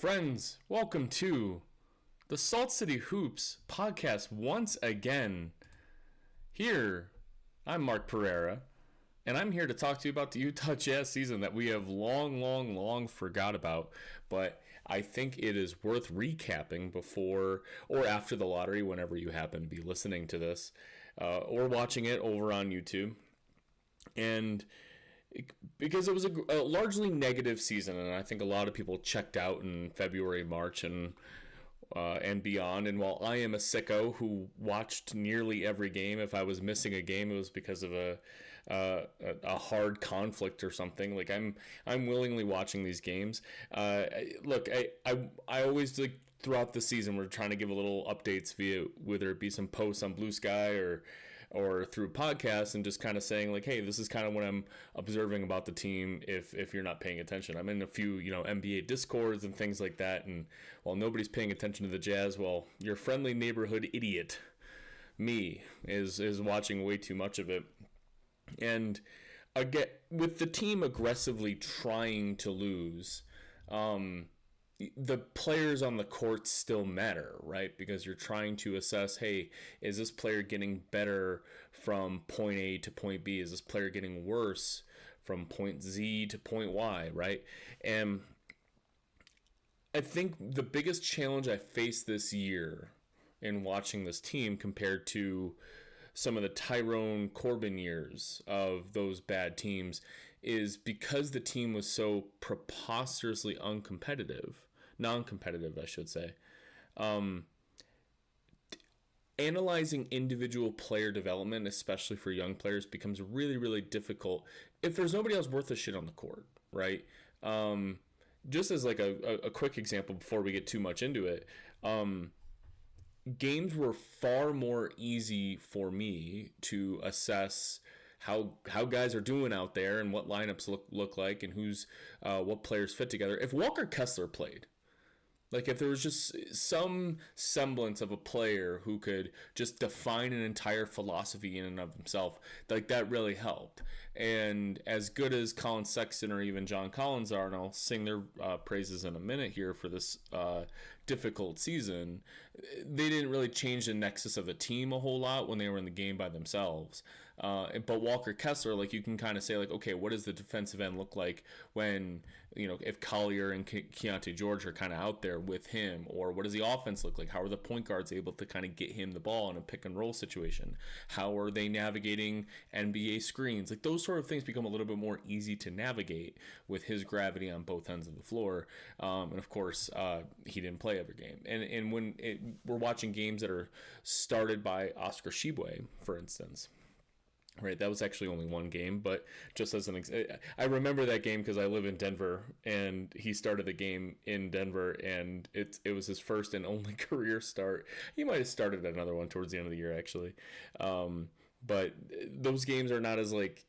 Friends, welcome to the Salt City Hoops podcast once again. Here, I'm Mark Pereira, and I'm here to talk to you about the Utah Jazz season that we have long forgot about, but I think it is worth recapping before or after the lottery, whenever you happen to be listening to this, or watching it over on YouTube. And because it was a largely negative season, and I think a lot of people checked out in February, March, and beyond. And while I am a sicko who watched nearly every game, if I was missing a game, it was because of a hard conflict or something. Like I'm willingly watching these games. Look, I always like throughout the season we're trying to give a little updates via whether it be some posts on Blue Sky or through podcasts, and just kind of saying like, hey, this is kind of what I'm observing about the team if you're not paying attention. I'm in a few NBA discords and things like that, and while nobody's paying attention to the Jazz, well, your friendly neighborhood idiot me is watching way too much of it. And again, with the team aggressively trying to lose, the players on the court still matter, right? Because you're trying to assess, hey, is this player getting better from point A to point B? Is this player getting worse from point Z to point Y, right? And I think the biggest challenge I faced this year in watching this team compared to some of the Tyrone Corbin years of those bad teams is because the team was so preposterously non-competitive, I should say. Analyzing individual player development, especially for young players, becomes really difficult if there's nobody else worth a shit on the court, right? Just as like a quick example before we get too much into it, games were far more easy for me to assess how guys are doing out there and what lineups look like and who's what players fit together if Walker Kessler played. Like if there was just some semblance of a player who could just define an entire philosophy in and of himself, like that really helped. And as good as Colin Sexton or even John Collins are, and I'll sing their praises in a minute here for this difficult season, they didn't really change the nexus of the team a whole lot when they were in the game by themselves. But Walker Kessler, like you can kind of say like, okay, what does the defensive end look like when, if Collier and Keontae George are kind of out there with him, or what does the offense look like? How are the point guards able to kind of get him the ball in a pick and roll situation? How are they navigating NBA screens? Like those sort of things become a little bit more easy to navigate with his gravity on both ends of the floor. And of course, he didn't play every game. And when we're watching games that are started by Oscar Tshiebwe, for instance. Right, that was actually only one game, but just as I remember that game because I live in Denver, and he started the game in Denver, and it was his first and only career start. He might have started another one towards the end of the year, actually. But those games are not as like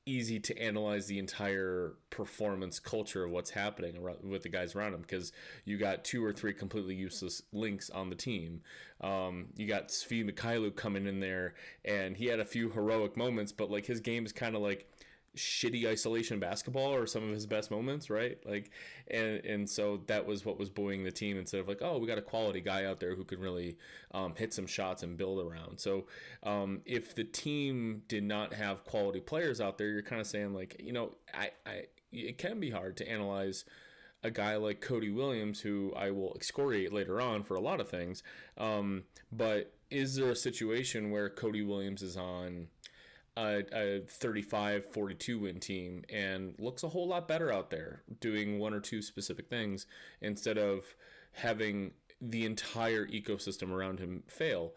easy to analyze the entire performance culture of what's happening with the guys around him, because you got two or three completely useless links on the team. You got Svi Mikhailuk coming in there, and he had a few heroic moments, but like his game is kind of like shitty isolation basketball or some of his best moments, right? Like, and so that was what was buoying the team instead of like, oh, we got a quality guy out there who could really hit some shots and build around. So if the team did not have quality players out there, you're kind of saying like, it can be hard to analyze a guy like Cody Williams, who I will excoriate later on for a lot of things. But is there a situation where Cody Williams is on a 35-42 win team and looks a whole lot better out there doing one or two specific things instead of having the entire ecosystem around him fail?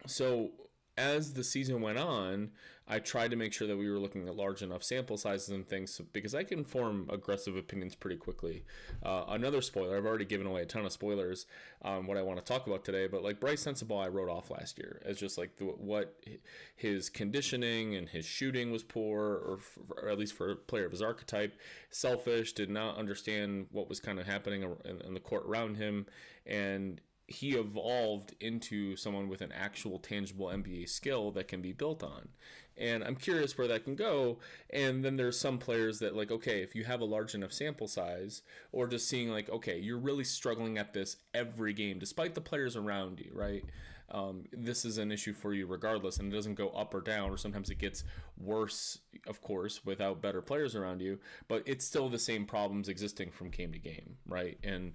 So as the season went on, I tried to make sure that we were looking at large enough sample sizes and things because I can form aggressive opinions pretty quickly. Another spoiler, I've already given away a ton of spoilers on what I want to talk about today, but like Bryce Sensabaugh, I wrote off last year as just like what his conditioning and his shooting was poor, or at least for a player of his archetype, selfish, did not understand what was kind of happening in the court around him, and he evolved into someone with an actual tangible NBA skill that can be built on. And I'm curious where that can go. And then there's some players that, like, okay, if you have a large enough sample size, or just seeing like, okay, you're really struggling at this every game despite the players around you, right? This is an issue for you regardless, and it doesn't go up or down, or sometimes it gets worse, of course, without better players around you, but it's still the same problems existing from game to game, right? And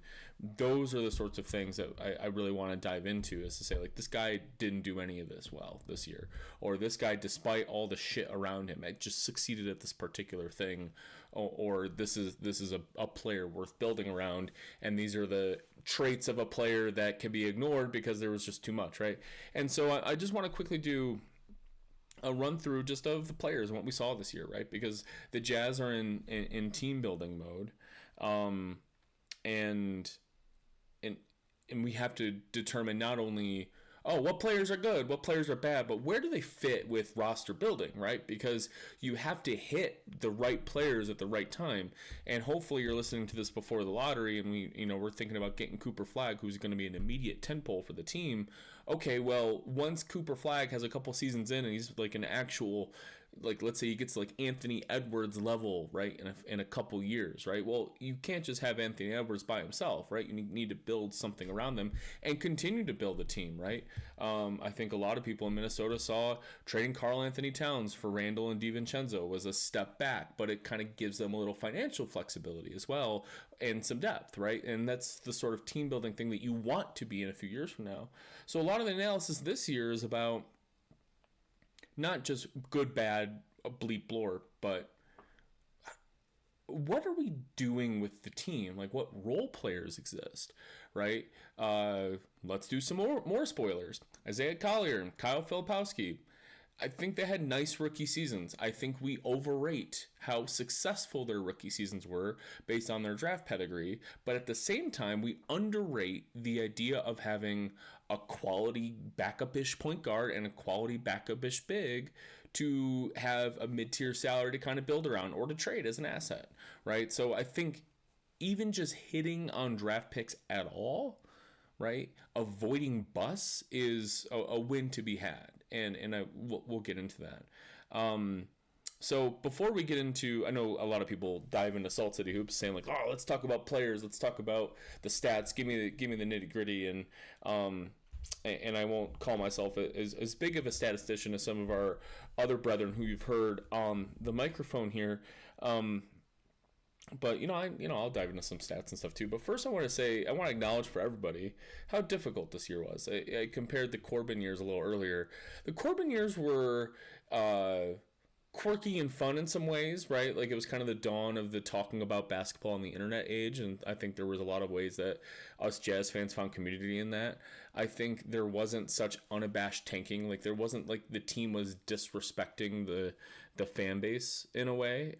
those are the sorts of things that I really want to dive into, is to say, like, this guy didn't do any of this well this year, or this guy, despite all the shit around him, just succeeded at this particular thing, or this is a player worth building around, and these are the traits of a player that can be ignored because there was just too much, right? And so I just want to quickly do a run through just of the players and what we saw this year, right? Because the Jazz are in team building mode, and we have to determine not only, oh, what players are good, what players are bad, but where do they fit with roster building, right? Because you have to hit the right players at the right time. And hopefully you're listening to this before the lottery, and we're thinking about getting Cooper Flagg, who's going to be an immediate tentpole for the team. Okay, well, once Cooper Flagg has a couple seasons in and he's like an actual, like, let's say he gets like Anthony Edwards level, right, in a couple years, right? Well, you can't just have Anthony Edwards by himself, right? You need to build something around them and continue to build a team, right? I think a lot of people in Minnesota saw trading Karl Anthony Towns for Randall and DiVincenzo was a step back, but it kind of gives them a little financial flexibility as well and some depth, right? And that's the sort of team building thing that you want to be in a few years from now. So a lot of the analysis this year is about not just good, bad, bleep, blorp, but what are we doing with the team? Like, what role players exist, right? Let's do some more spoilers. Isaiah Collier and Kyle Filipowski. I think they had nice rookie seasons. I think we overrate how successful their rookie seasons were based on their draft pedigree, but at the same time, we underrate the idea of having a quality backup-ish point guard and a quality backup-ish big to have a mid-tier salary to kind of build around or to trade as an asset, right? So I think even just hitting on draft picks at all, right, avoiding busts is a win to be had, and we'll get into that. So before we get into, I know a lot of people dive into Salt City Hoops saying like, oh, let's talk about players, let's talk about the stats, give me the nitty gritty, and I won't call myself as big of a statistician as some of our other brethren who you've heard on the microphone here. But I'll dive into some stats and stuff too. But first, I want to acknowledge for everybody how difficult this year was. I compared the Corbin years a little earlier. The Corbin years were quirky and fun in some ways, right? Like, it was kind of the dawn of the talking about basketball on the internet age, and I think there was a lot of ways that us Jazz fans found community in that. I think there wasn't such unabashed tanking. Like, there wasn't like the team was disrespecting the fan base in a way.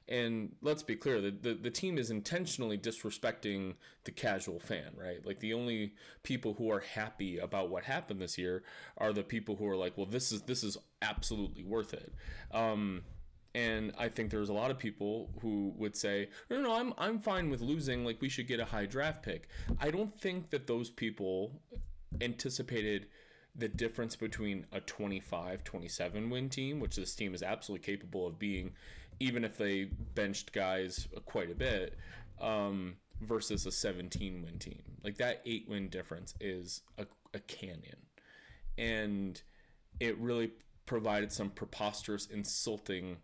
And let's be clear, the team is intentionally disrespecting the casual fan, right? Like, the only people who are happy about what happened this year are the people who are like, well, this is absolutely worth it. And I think there's a lot of people who would say, no, I'm fine with losing. Like, we should get a high draft pick. I don't think that those people anticipated the difference between a 25-27 win team, which this team is absolutely capable of being, even if they benched guys quite a bit, versus a 17 win team. Like, that 8-win difference is a canyon. And it really provided some preposterous, insulting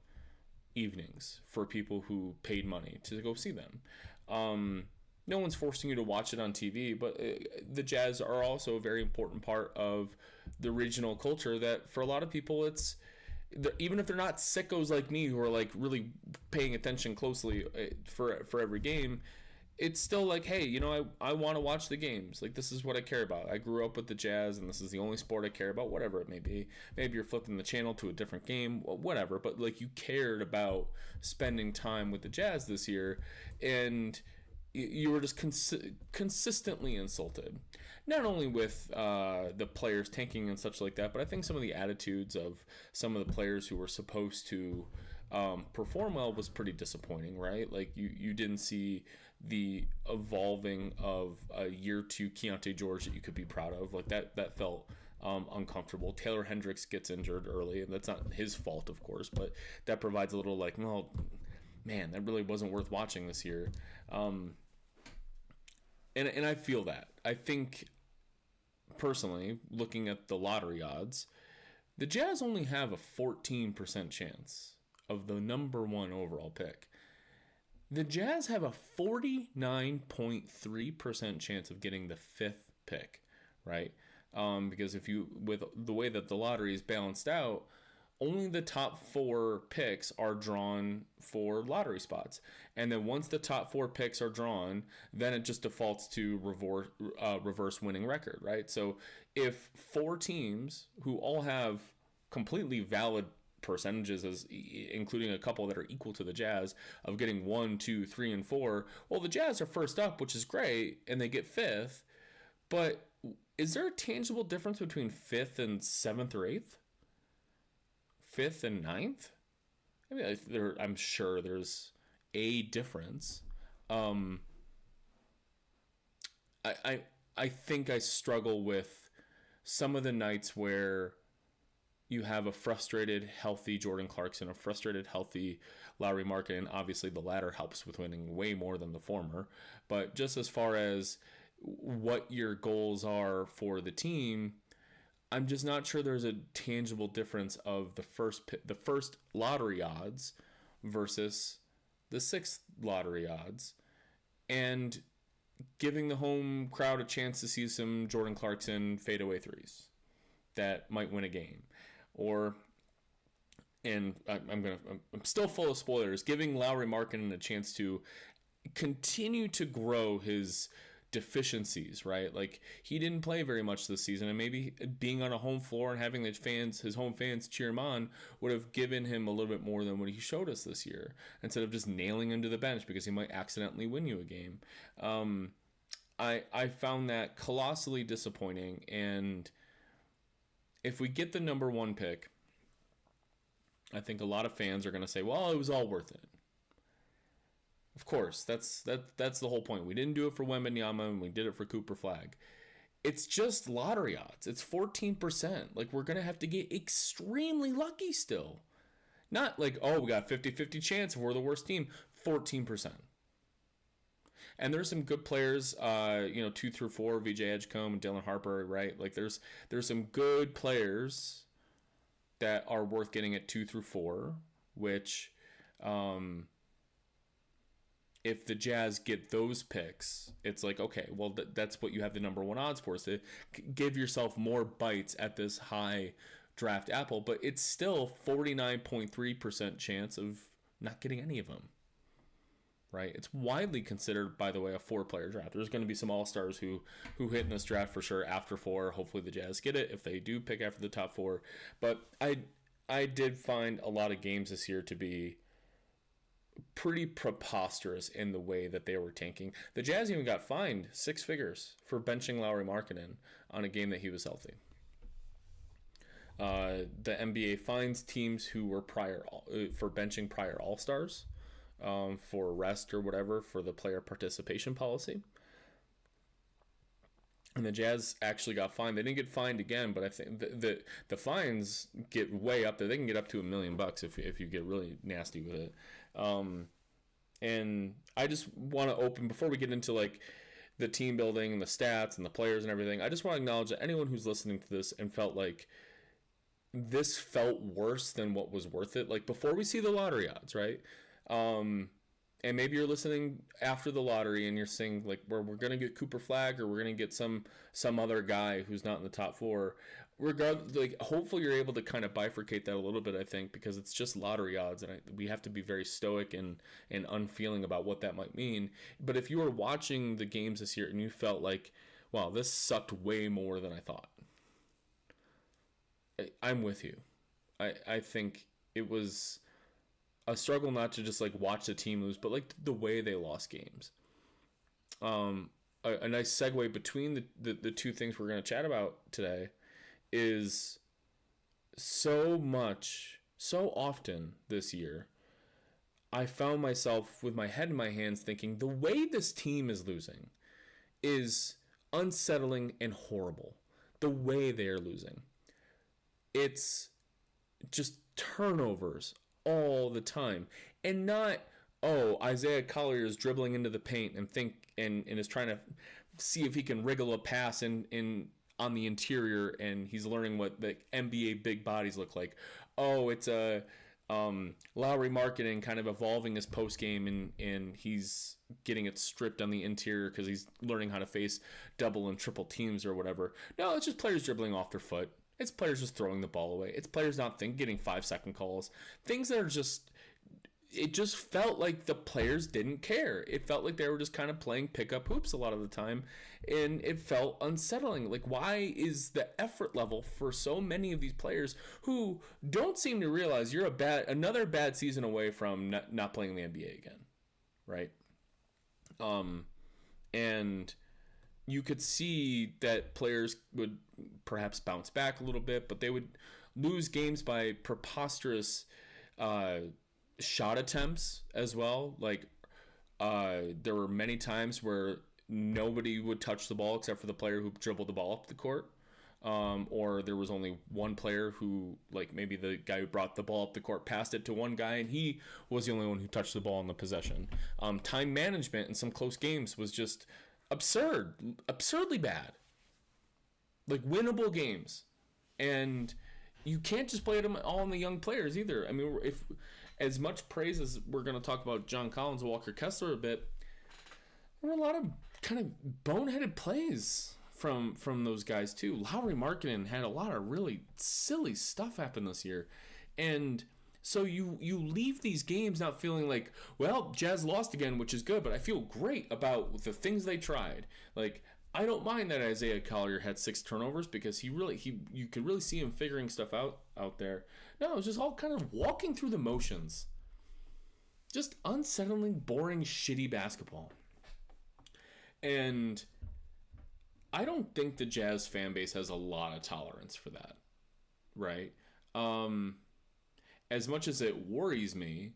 evenings for people who paid money to go see them. No one's forcing you to watch it on TV, but the Jazz are also a very important part of the regional culture that for a lot of people, it's, even if they're not sickos like me who are like really paying attention closely for every game, it's still like, hey, I want to watch the games. Like, this is what I care about. I grew up with the Jazz, and this is the only sport I care about, whatever it may be. Maybe you're flipping the channel to a different game, whatever. But, like, you cared about spending time with the Jazz this year, and you were just consistently insulted. Not only with the players tanking and such like that, but I think some of the attitudes of some of the players who were supposed to perform well was pretty disappointing, right? Like, you didn't see the evolving of a year two Keontae George that you could be proud of. Like, that felt uncomfortable. Taylor Hendricks gets injured early, and that's not his fault, of course, but that provides a little like, well, man, that really wasn't worth watching this year. And I feel that. I think, personally, looking at the lottery odds, the Jazz only have a 14% chance of the number 1 overall pick. The Jazz have a 49.3% chance of getting the 5th pick, right? Because with the way that the lottery is balanced out, only the top 4 picks are drawn for lottery spots. And then once the top 4 picks are drawn, then it just defaults to reverse winning record, right? So if 4 teams who all have completely valid percentages, including a couple that are equal to the Jazz, of getting 1, 2, 3, and 4, well, the Jazz are first up, which is great, and they get 5th. But is there a tangible difference between 5th and 7th or 8th? 5th and 9th? I mean, I'm sure there's a difference. I think I struggle with some of the nights where you have a frustrated, healthy Jordan Clarkson, a frustrated, healthy Lauri Markkanen. Obviously, the latter helps with winning way more than the former. But just as far as what your goals are for the team, I'm just not sure there's a tangible difference of the first lottery odds versus the 6th lottery odds, and giving the home crowd a chance to see some Jordan Clarkson fadeaway threes that might win a game. I'm still full of spoilers, giving Lauri Markkanen a chance to continue to grow his deficiencies, right? Like, he didn't play very much this season, and maybe being on a home floor and having his home fans cheer him on would have given him a little bit more than what he showed us this year, instead of just nailing him to the bench because he might accidentally win you a game. I found that colossally disappointing, and if we get the number 1 pick, I think a lot of fans are going to say, well, it was all worth it. Of course, that's the whole point. We didn't do it for Wembanyama, and we did it for Cooper Flagg. It's just lottery odds. It's 14%. Like, we're going to have to get extremely lucky still. Not like, oh, we got 50-50 chance if we're the worst team. 14%. And there's some good players, 2 through 4, VJ Edgecombe and Dylan Harper, right? Like, there's some good players that are worth getting at 2 through 4, which, if the Jazz get those picks, it's like, okay, well, that's what you have the number 1 odds for, is to give yourself more bites at this high draft apple. But it's still 49.3% chance of not getting any of them, right? It's widely considered, by the way, a 4-player draft. There's going to be some all-stars who hit in this draft for sure after 4. Hopefully the Jazz get it if they do pick after the top 4. But I did find a lot of games this year to be pretty preposterous in the way that they were tanking. The Jazz even got fined 6 figures for benching Lauri Markkanen on a game that he was healthy. The NBA fines teams who were for benching prior All-Stars for rest or whatever for the player participation policy. And the Jazz actually got fined. They didn't get fined again, but I think the fines get way up there. They can get up to $1 million if you get really nasty with it. And I just want to open, before we get into like the team building and the stats and the players and everything, I just want to acknowledge that anyone who's listening to this and felt like this felt worse than what was worth it, like before we see the lottery odds, right? And maybe you're listening after the lottery and you're saying like, we're going to get Cooper Flagg, or we're going to get some other guy who's not in the top 4. Regardless, like, hopefully you're able to kind of bifurcate that a little bit, I think, because it's just lottery odds, and we have to be very stoic and unfeeling about what that might mean. But if you were watching the games this year and you felt like, wow, this sucked way more than I thought, I'm with you. I think it was a struggle not to just like watch the team lose, but like the way they lost games. A nice segue between the two things we're going to chat about today is so often this year, I found myself with my head in my hands thinking the way this team is losing is unsettling and horrible. the way they are losing. It's just turnovers all the time. And not, Isaiah Collier is dribbling into the paint and is trying to see if he can wriggle a pass in on the interior, and he's learning what the NBA big bodies look like. It's a Lauri Markkanen kind of evolving his post game, and he's getting it stripped on the interior because he's learning how to face double and triple teams or whatever. No, it's just players dribbling off their foot. It's players just throwing the ball away. It's players not getting 5-second calls. Things that are just, it just felt like the players didn't care. It felt like they were just kind of playing pickup hoops a lot of the time, and it felt unsettling. Like, why is the effort level for so many of these players who don't seem to realize you're another bad season away from not playing the NBA again, right? And you could see that players would perhaps bounce back a little bit, but they would lose games by preposterous shot attempts as well. Like, there were many times where nobody would touch the ball except for the player who dribbled the ball up the court. Or there was only one player who, like, maybe the guy who brought the ball up the court passed it to one guy, and he was the only one who touched the ball in the possession. Time management in some close games was just absurdly bad. Like, winnable games. And you can't just play them all on the young players either. I mean, if as much praise as we're going to talk about John Collins and Walker Kessler a bit, there were a lot of kind of boneheaded plays from those guys too. Lauri Markkanen had a lot of really silly stuff happen this year. And so you leave these games not feeling like, well, Jazz lost again, which is good, but I feel great about the things they tried. Like, I don't mind that Isaiah Collier had 6 turnovers because you could really see him figuring stuff out there. No, it was just all kind of walking through the motions. Just unsettling, boring, shitty basketball. And I don't think the Jazz fan base has a lot of tolerance for that, right? As much as it worries me,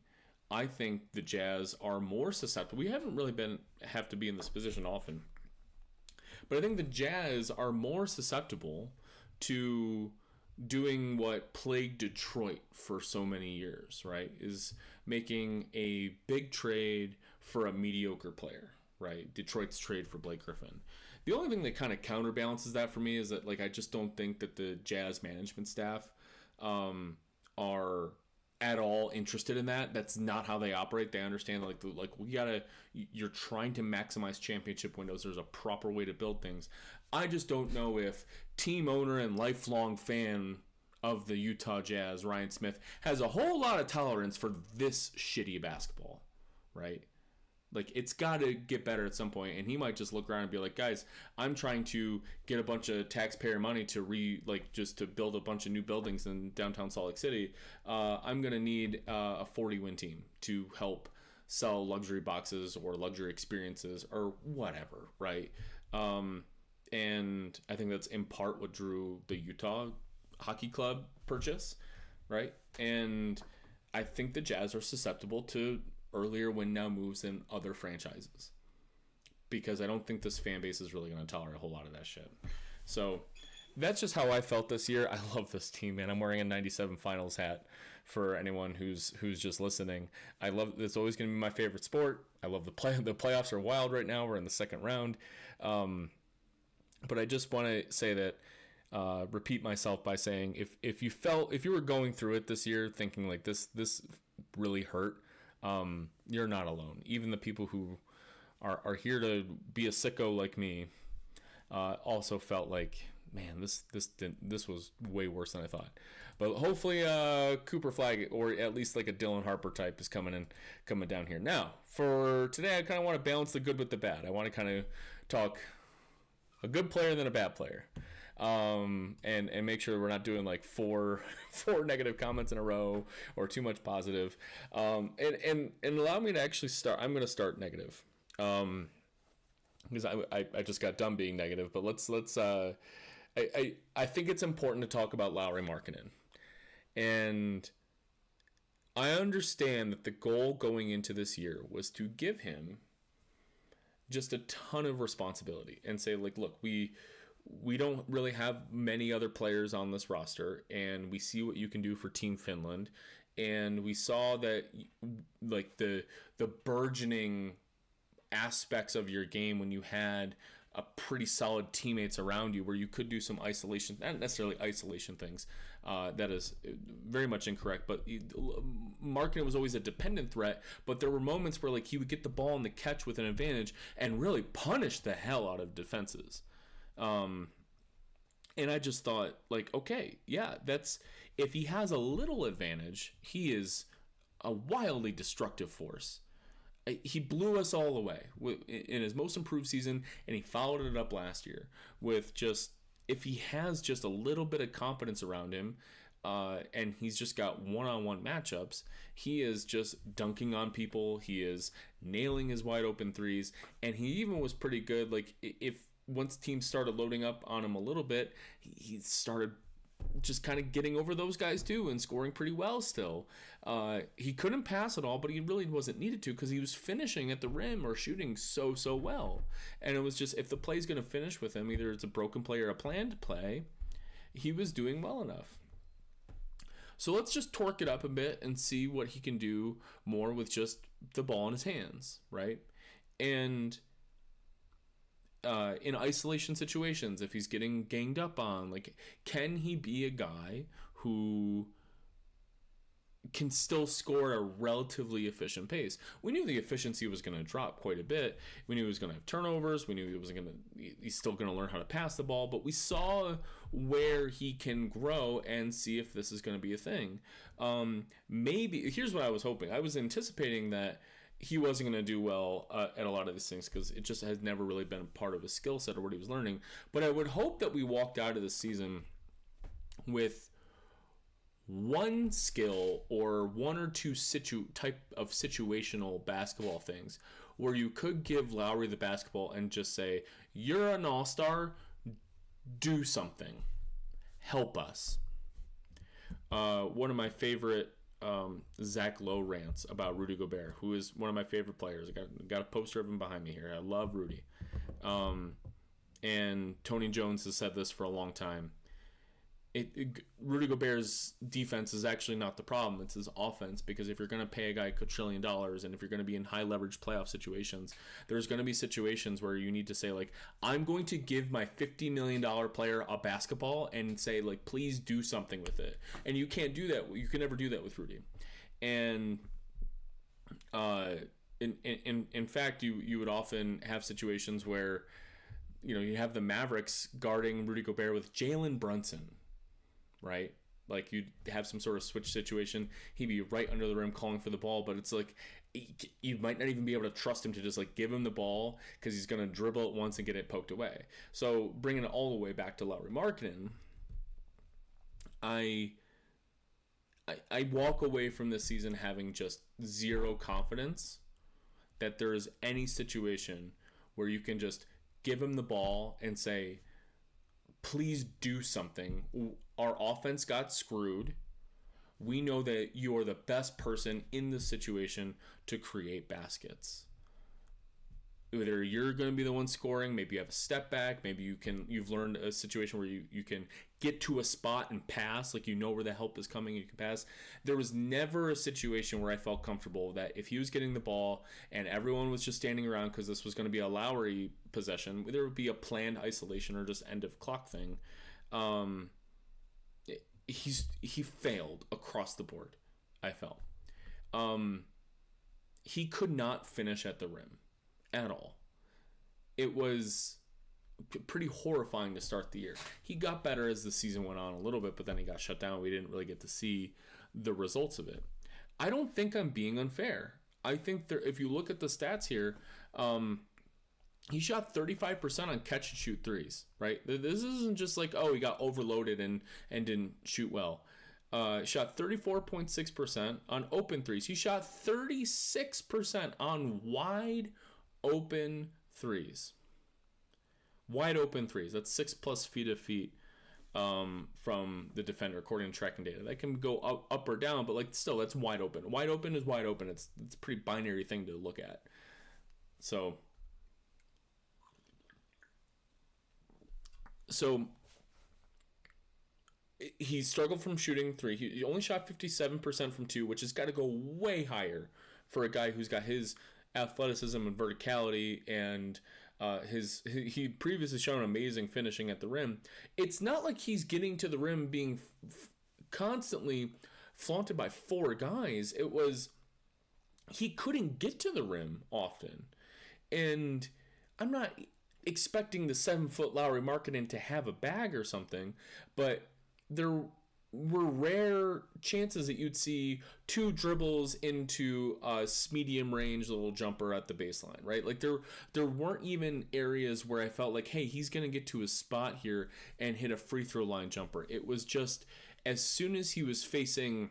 I think the Jazz are more susceptible. We haven't really have to be in this position often, but I think the Jazz are more susceptible to doing what plagued Detroit for so many years, right? Is making a big trade for a mediocre player, right? Detroit's trade for Blake Griffin. The only thing that kind of counterbalances that for me is that, like, I just don't think that the Jazz management staff are at all interested in that. That's not how they operate. They understand you're trying to maximize championship windows. There's a proper way to build things. I just don't know if team owner and lifelong fan of the Utah Jazz, Ryan Smith, has a whole lot of tolerance for this shitty basketball, right? Like, it's got to get better at some point, and he might just look around and be like, guys, I'm trying to get a bunch of taxpayer money just to build a bunch of new buildings in downtown Salt Lake City. I'm going to need a 40-win team to help sell luxury boxes or luxury experiences or whatever, right? And I think that's in part what drew the Utah Hockey Club purchase, right? And I think the Jazz are susceptible to earlier win now moves than other franchises, because I don't think this fan base is really going to tolerate a whole lot of that shit. So that's just how I felt this year. I love this team, man. I'm wearing a 97 finals hat for anyone who's just listening. I love, it's always going to be my favorite sport. I love the playoffs are wild right now. We're in the second round. But I just want to say that, repeat myself by saying, if you were going through it this year thinking like this really hurt, you're not alone. Even the people who are here to be a sicko like me also felt like, man, this was way worse than I thought. But hopefully Cooper Flag, or at least like a Dylan Harper type, is coming down here. Now, for today, I kind of want to balance the good with the bad. I want to kind of talk a good player than a bad player. And make sure we're not doing like four negative comments in a row or too much positive. And allow me to actually start. I'm going to start negative. Because I just got done being negative, but let's I think it's important to talk about Lauri Markkanen. And I understand that the goal going into this year was to give him just a ton of responsibility and say, like, look, we don't really have many other players on this roster, and we see what you can do for Team Finland. And we saw that, like, the burgeoning aspects of your game when you had a pretty solid teammates around you, where you could do some isolation, not necessarily isolation things. That is very much incorrect. But Markkanen was always a dependent threat. But there were moments where, like, he would get the ball in the catch with an advantage and really punish the hell out of defenses. And I just thought, like, okay, yeah, that's, if he has a little advantage, he is a wildly destructive force. He blew us all away in his most improved season, and he followed it up last year with just, if he has just a little bit of confidence around him, and he's just got one-on-one matchups, he is just dunking on people. He is nailing his wide open threes, and he even was pretty good. Like, if once teams started loading up on him a little bit, he started just kind of getting over those guys too and scoring pretty well still. He couldn't pass at all, but he really wasn't needed to, because he was finishing at the rim or shooting so well. And it was just, if the play's going to finish with him, either it's a broken play or a planned play, he was doing well enough. So let's just torque it up a bit and see what he can do more with just the ball in his hands, right? And in isolation situations, if he's getting ganged up on, like, can he be a guy who can still score at a relatively efficient pace? We knew the efficiency was going to drop quite a bit. We knew he was going to have turnovers. We knew he's still going to learn how to pass the ball, but we saw where he can grow and see if this is going to be a thing. Maybe, here's what I was hoping. I was anticipating that he wasn't going to do well at a lot of these things, because it just has never really been a part of his skill set or what he was learning. But I would hope that we walked out of the season with one skill or one or two type of situational basketball things where you could give Lauri the basketball and just say, you're an all-star, do something, help us. One of my favorite Zach Lowe rants about Rudy Gobert, who is one of my favorite players. I got a poster of him behind me here. I love Rudy. And Tony Jones has said this for a long time. Rudy Gobert's defense is actually not the problem. It's his offense, because if you're going to pay a guy $1 trillion, and if you're going to be in high leverage playoff situations, there's going to be situations where you need to say, like, I'm going to give my $50 million player a basketball and say, like, please do something with it. And you can't do that. You can never do that with Rudy. And in fact, you would often have situations where, you have the Mavericks guarding Rudy Gobert with Jalen Brunson, right? Like, you'd have some sort of switch situation. He'd be right under the rim calling for the ball, but it's like, you might not even be able to trust him to just, like, give him the ball, because he's going to dribble it once and get it poked away. So bringing it all the way back to Lauri Markkanen, I walk away from this season having just zero confidence that there is any situation where you can just give him the ball and say, please do something. Our offense got screwed. We know that you are the best person in this situation to create baskets. Either you're going to be the one scoring, maybe you have a step back, maybe you've learned a situation where you can get to a spot and pass, like, where the help is coming and you can pass. There was never a situation where I felt comfortable that if he was getting the ball and everyone was just standing around because this was going to be a Lauri possession, there would be a planned isolation or just end of clock thing. He failed across the board, I felt. He could not finish at the rim at all. It was pretty horrifying to start the year. He got better as the season went on a little bit, but then he got shut down. We didn't really get to see the results of it. I don't think I'm being unfair. I think if you look at the stats here, he shot 35% on catch and shoot threes, right? This isn't just like, he got overloaded and didn't shoot well. Shot 34.6% on open threes. He shot 36% on wide open threes. Wide open threes. That's 6+ feet from the defender, according to tracking data. That can go up or down, but, like, still, that's wide open. Wide open is wide open. It's a pretty binary thing to look at. So So he struggled from shooting three. He only shot 57% from two, which has got to go way higher for a guy who's got his athleticism and verticality and he previously shown amazing finishing at the rim. It's not like he's getting to the rim being constantly flaunted by four guys. It was he couldn't get to the rim often, and I'm not expecting the 7-foot Lauri Markkanen to have a bag or something, but there were rare chances that you'd see two dribbles into a medium range little jumper at the baseline, right? Like there weren't even areas where I felt like, hey, he's gonna get to a spot here and hit a free throw line jumper. It was just as soon as he was facing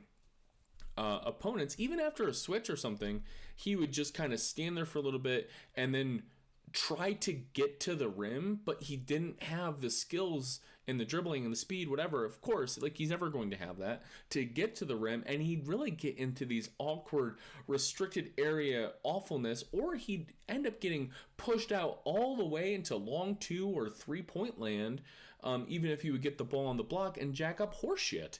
opponents, even after a switch or something, he would just kind of stand there for a little bit and then try to get to the rim, but he didn't have the skills and the dribbling and the speed, whatever, of course, like he's never going to have that to get to the rim, and he'd really get into these awkward restricted area awfulness, or he'd end up getting pushed out all the way into long 2 or 3 point land, even if he would get the ball on the block and jack up horseshit.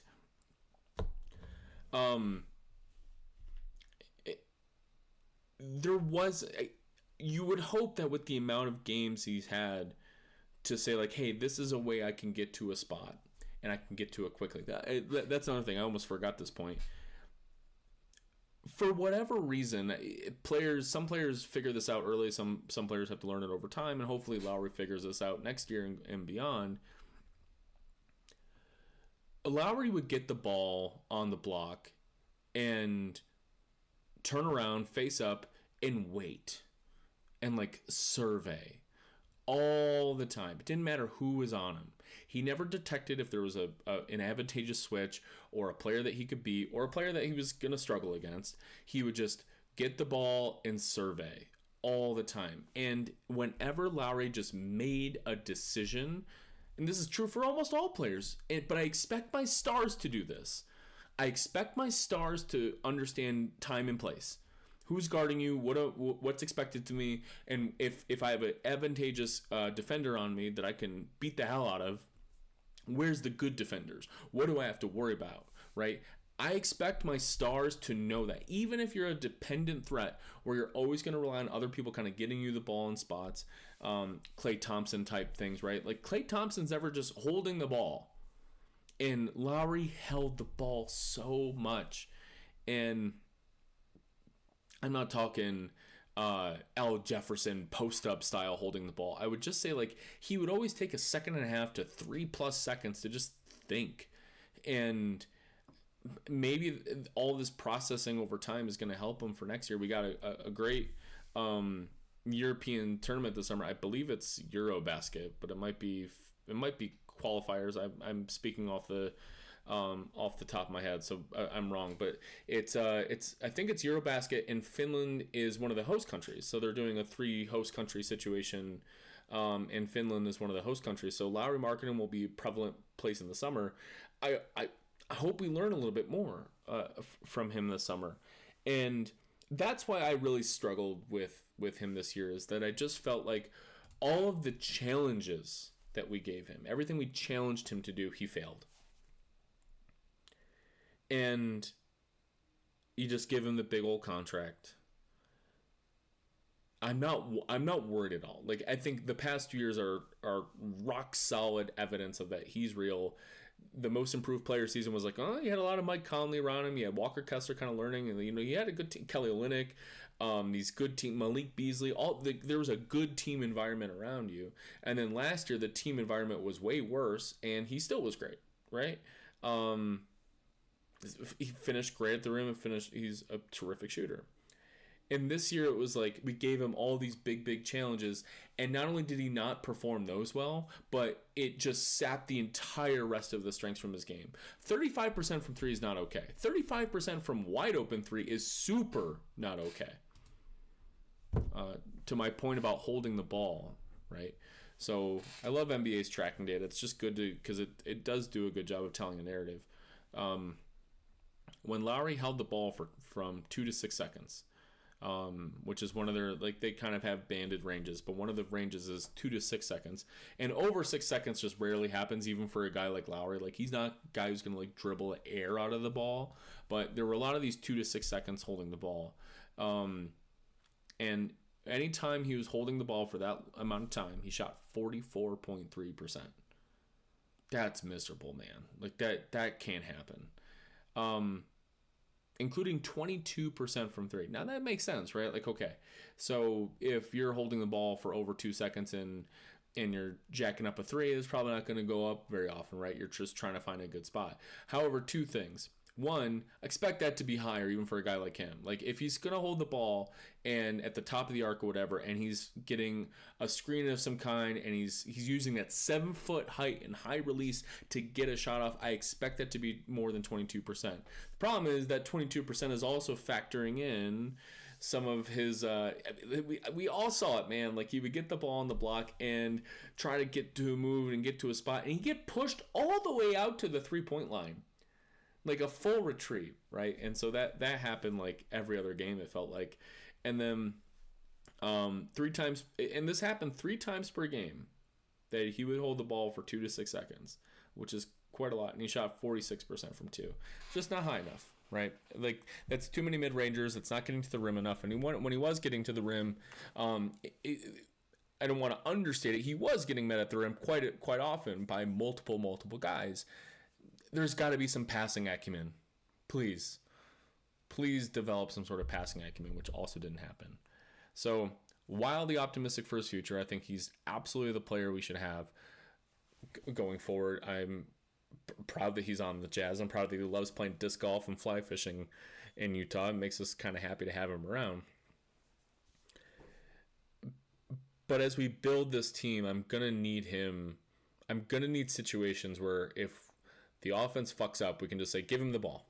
There was you would hope that with the amount of games he's had to say like, hey, this is a way I can get to a spot and I can get to it quickly. That's another thing. I almost forgot this point. For whatever reason, some players figure this out early. Some players have to learn it over time, and hopefully Lauri figures this out next year and beyond. Lauri would get the ball on the block and turn around, face up, and wait. And like survey all the time. It didn't matter who was on him. He never detected if there was an advantageous switch or a player that he could beat or a player that he was going to struggle against. He would just get the ball and survey all the time. And whenever Lauri just made a decision, and this is true for almost all players, but I expect my stars to do this. I expect my stars to understand time and place. Who's guarding you? What's expected to me? And if I have an advantageous defender on me that I can beat the hell out of, where's the good defenders? What do I have to worry about, right? I expect my stars to know that. Even if you're a dependent threat where you're always going to rely on other people kind of getting you the ball in spots, Klay Thompson type things, right? Like Klay Thompson's never just holding the ball. And Lauri held the ball so much. And I'm not talking Al Jefferson post-up style holding the ball. I would just say like he would always take a 2.5 to 3+ seconds to just think. And maybe all this processing over time is going to help him for next year. We got a great European tournament this summer. I believe it's Eurobasket, but it might be qualifiers. I'm speaking off the top of my head, so I'm wrong, but it's I think it's Eurobasket, and Finland is one of the host countries, so they're doing a 3 host country situation, and Finland is one of the host countries. So Lauri Markkanen will be a prevalent place in the summer. I hope we learn a little bit more from him this summer, and that's why I really struggled with him this year, is that I just felt like all of the challenges that we gave him, everything we challenged him to do, he failed. And you just give him the big old contract. I'm not worried at all. Like, I think the past 2 years are rock solid evidence of that he's real. The most improved player season was like, oh, you had a lot of Mike Conley around him. You had Walker Kessler kind of learning, and you had a good team, Kelly Olynyk, these good team, Malik Beasley. There was a good team environment around you. And then last year the team environment was way worse, and he still was great, right? He finished great at the rim and he's a terrific shooter. And this year it was like we gave him all these big challenges, and not only did he not perform those well, but it just sapped the entire rest of the strengths from his game. 35% from 3 is not okay. 35% from wide open 3 is super not okay. To my point about holding the ball, right? So I love NBA's tracking data. It's just good because it does do a good job of telling a narrative. When Lauri held the ball from 2 to 6 seconds, which is one of their, like, they kind of have banded ranges, but one of the ranges is 2 to 6 seconds. And over 6 seconds just rarely happens, even for a guy like Lauri. Like, he's not a guy who's going to, like, dribble the air out of the ball, but there were a lot of these 2 to 6 seconds holding the ball. And anytime he was holding the ball for that amount of time, he shot 44.3%. That's miserable, man. Like, that can't happen. Including 22% from 3. Now, that makes sense, right? Like, okay, so if you're holding the ball for over 2 seconds and you're jacking up a 3, it's probably not going to go up very often, right? You're just trying to find a good spot. However, 2 things. One, expect that to be higher even for a guy like him. Like, if he's going to hold the ball and at the top of the arc or whatever, and he's getting a screen of some kind, and he's using that 7-foot height and high release to get a shot off, I expect that to be more than 22%. The problem is that 22% is also factoring in some of his we all saw it, man. Like, he would get the ball on the block and try to get to a move and get to a spot, and he'd get pushed all the way out to the 3-point line. Like a full retreat, right? And so that happened like every other game, it felt like. And then 3 times, and this happened 3 times per game, that he would hold the ball for 2 to 6 seconds, which is quite a lot. And he shot 46% from 2. Just not high enough, right? Like, that's too many mid-rangers. It's not getting to the rim enough. And when he was getting to the rim, I don't want to understate it, he was getting met at the rim quite often by multiple guys. There's got to be some passing acumen. Please develop some sort of passing acumen, which also didn't happen. So, wildly optimistic for his future. I think he's absolutely the player we should have going forward. I'm proud that he's on the Jazz. I'm proud that he loves playing disc golf and fly fishing in Utah. It makes us kind of happy to have him around. But as we build this team, I'm going to need situations where if the offense fucks up, we can just say, give him the ball,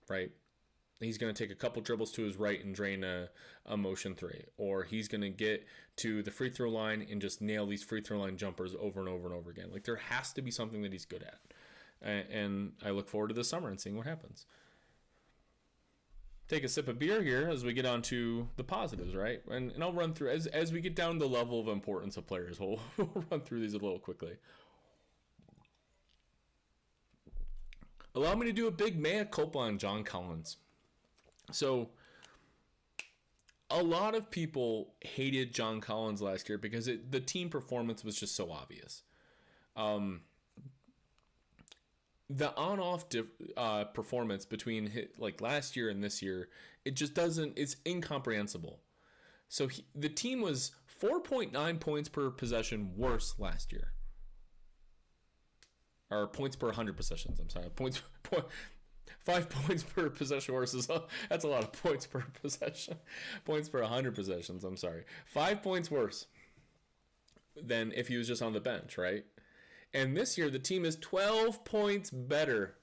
right? He's going to take a couple dribbles to his right and drain a motion 3. Or he's going to get to the free throw line and just nail these free throw line jumpers over and over and over again. Like, there has to be something that he's good at. And I look forward to this summer and seeing what happens. Take a sip of beer here as we get on to the positives, right? And I'll run through, as we get down the level of importance of players, we'll run through these a little quickly. Allow me to do a big mea culpa on John Collins. So, a lot of people hated John Collins last year because the team performance was just so obvious. The on-off performance between like last year and this year, it's incomprehensible. So the team was 4.9 points per possession worse last year. Or points per 100 possessions, I'm sorry. 5 points per possession worse that's a lot of points per possession. Points per 100 possessions, I'm sorry. 5 points worse than if he was just on the bench, right? And this year, the team is 12 points better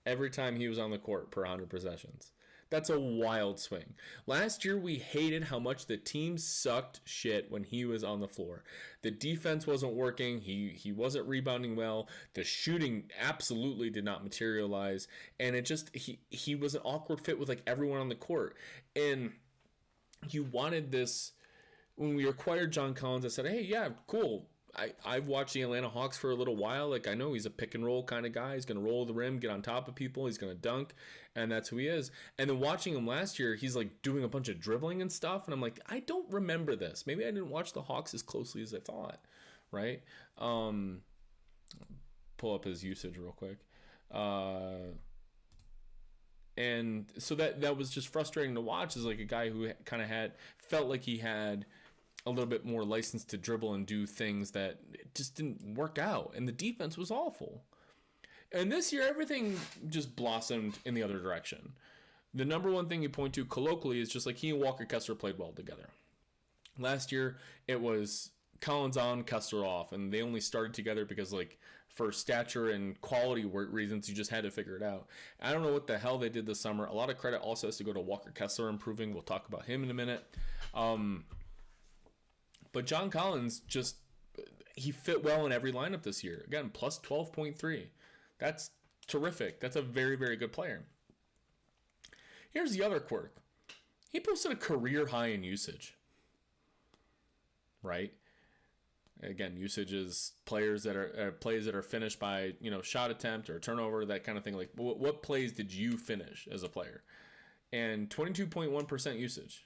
every time he was on the court per 100 possessions. That's a wild swing. Last year, we hated how much the team sucked shit when he was on the floor. The defense wasn't working. He wasn't rebounding well. The shooting absolutely did not materialize. And it just, he was an awkward fit with like everyone on the court. And you wanted this, when we acquired John Collins, I said, hey, yeah, cool. I've watched the Atlanta Hawks for a little while. Like, I know he's a pick and roll kind of guy. He's going to roll the rim, get on top of people. He's going to dunk, and that's who he is. And then watching him last year, he's like doing a bunch of dribbling and stuff. And I'm like, I don't remember this. Maybe I didn't watch the Hawks as closely as I thought, right? Pull up his usage real quick. And so that was just frustrating to watch, as like a guy who kind of felt like he had a little bit more license to dribble and do things that just didn't work out. And the defense was awful. And this year, everything just blossomed in the other direction. The number one thing you point to colloquially is just like he and Walker Kessler played well together. Last year, it was Collins on, Kessler off. And they only started together because, like, for stature and quality reasons, you just had to figure it out. I don't know what the hell they did this summer. A lot of credit also has to go to Walker Kessler improving. We'll talk about him in a minute. But John Collins he fit well in every lineup this year. Again, plus 12.3. That's terrific. That's a very, very good player. Here's the other quirk. He posted a career high in usage. Right? Again, usage is plays that are finished by, shot attempt or turnover, that kind of thing. Like, what plays did you finish as a player? And 22.1% usage.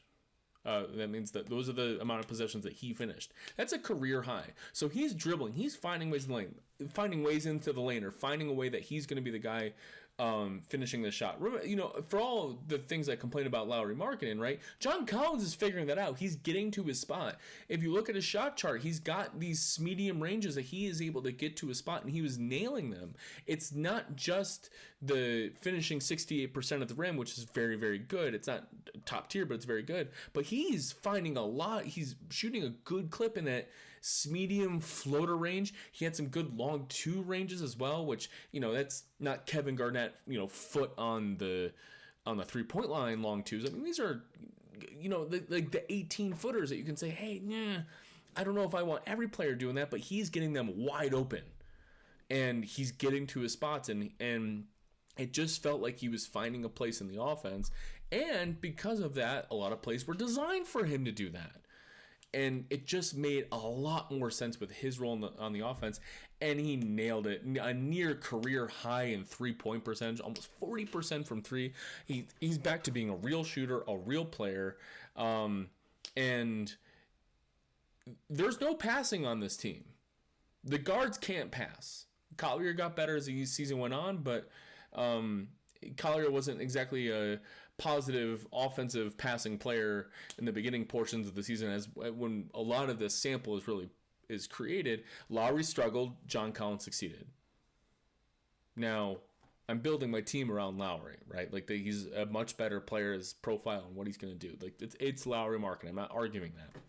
That means that those are the amount of possessions that he finished. That's a career high. So he's dribbling. He's finding ways in the lane, finding ways into the lane, or finding a way that he's going to be the guy finishing the shot. For all the things I complain about Lauri Markkanen, right? John Collins is figuring that out. He's getting to his spot. If you look at his shot chart, he's got these medium ranges that he is able to get to his spot, and he was nailing them. It's not just the finishing 68% at the rim, which is very, very good. It's not top tier, but it's very good. But he's finding a lot. He's shooting a good clip in that medium floater range. He had some good long two ranges as well, which, that's not Kevin Garnett, foot on the 3-point line long twos. I mean, these are, the 18 footers that you can say, hey, I don't know if I want every player doing that, but he's getting them wide open and he's getting to his spots, and it just felt like he was finding a place in the offense. And because of that, a lot of plays were designed for him to do that. And it just made a lot more sense with his role on the offense. And he nailed it. A near career high in 3-point percentage, almost 40% from three. He's back to being a real shooter, a real player. And there's no passing on this team. The guards can't pass. Collier got better as the season went on, but Collier wasn't exactly a positive offensive passing player in the beginning portions of the season, as when a lot of this sample is created. Lauri struggled, John Collins succeeded. Now, I'm building my team around Lauri, right? Like, he's a much better player, his profile and what he's going to do. Like, it's Lauri Markkanen. I'm not arguing that.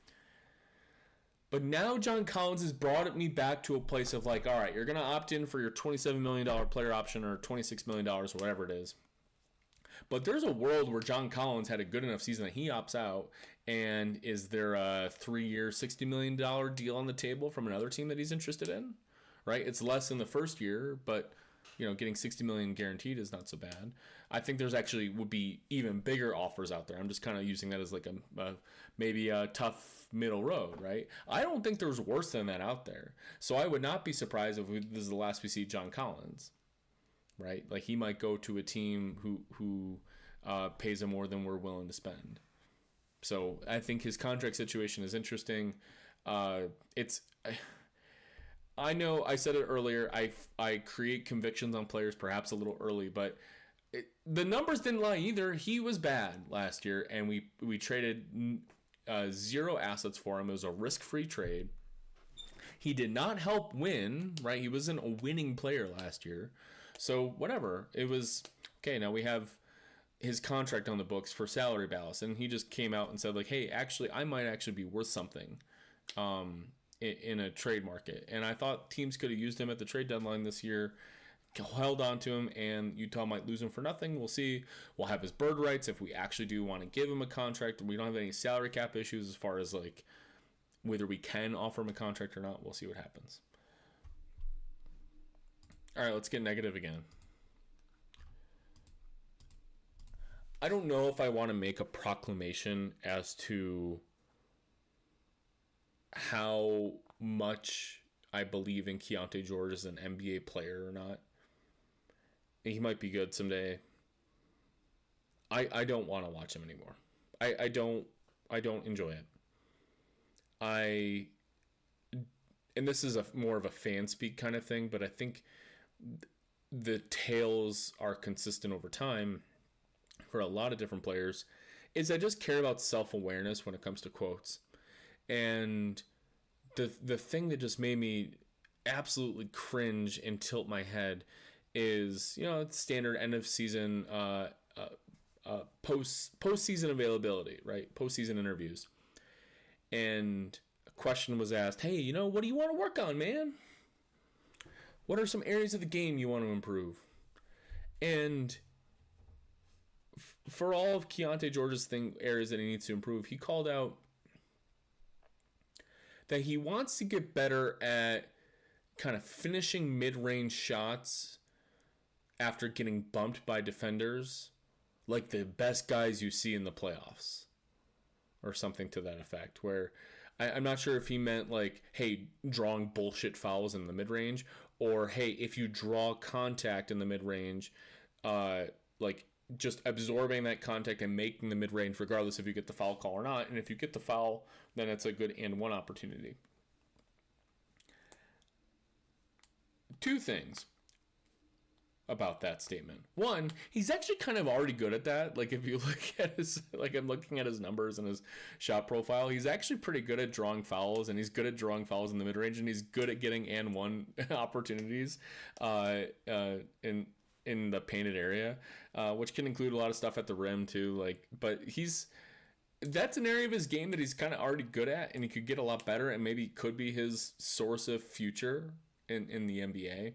But now John Collins has brought me back to a place of like, all right, you're going to opt in for your $27 million player option or $26 million or whatever it is. But there's a world where John Collins had a good enough season that he opts out, and is there a 3-year, $60 million deal on the table from another team that he's interested in, right? It's less than the first year, but getting $60 million guaranteed is not so bad. I think there's actually would be even bigger offers out there. I'm just kind of using that as like maybe a tough middle road, right? I don't think there's worse than that out there. So I would not be surprised if this is the last we see John Collins. Right, like he might go to a team who pays him more than we're willing to spend. So I think his contract situation is interesting. I know I said it earlier. I create convictions on players perhaps a little early, but the numbers didn't lie either. He was bad last year, and we traded 0 assets for him. It was a risk-free trade. He did not help win. Right, he wasn't a winning player last year. So whatever, it was okay. Now we have his contract on the books for salary ballast, and he just came out and said like, "Hey, actually, I might actually be worth something, in a trade market." And I thought teams could have used him at the trade deadline this year, held on to him, and Utah might lose him for nothing. We'll see. We'll have his bird rights if we actually do want to give him a contract. We don't have any salary cap issues as far as like whether we can offer him a contract or not. We'll see what happens. All right, let's get negative again. I don't know if I want to make a proclamation as to how much I believe in Keontae George as an NBA player or not. He might be good someday. I don't want to watch him anymore. I don't enjoy it. And this is more of a fan speak kind of thing, but I think the tales are consistent over time for a lot of different players, is I just care about self-awareness when it comes to quotes. And the thing that just made me absolutely cringe and tilt my head is, standard end of season, postseason availability, right? Postseason interviews. And a question was asked, hey, what do you want to work on, man? What are some areas of the game you want to improve? And for all of Keontae George's areas that he needs to improve, he called out that he wants to get better at kind of finishing mid-range shots after getting bumped by defenders, like the best guys you see in the playoffs, or something to that effect. Where I'm not sure if he meant like, hey, drawing bullshit fouls in the mid range, or hey, if you draw contact in the mid range, like just absorbing that contact and making the mid range, regardless if you get the foul call or not. And if you get the foul, then it's a good and one opportunity. Two things about that statement. One, he's actually kind of already good at that. Like if you look at his, like I'm looking at his numbers and his shot profile, he's actually pretty good at drawing fouls, and he's good at drawing fouls in the mid range, and he's good at getting and one opportunities in the painted area, which can include a lot of stuff at the rim too. Like, but that's an area of his game that he's kind of already good at, and he could get a lot better, and maybe could be his source of future in the NBA.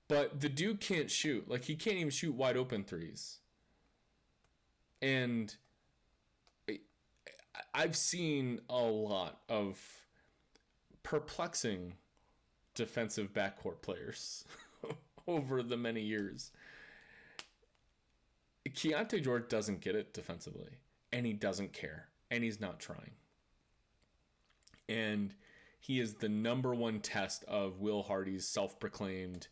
But the dude can't shoot. Like, he can't even shoot wide open threes. And I've seen a lot of perplexing defensive backcourt players over the many years. Keontae George doesn't get it defensively, and he doesn't care, and he's not trying. And he is the number one test of Will Hardy's self-proclaimed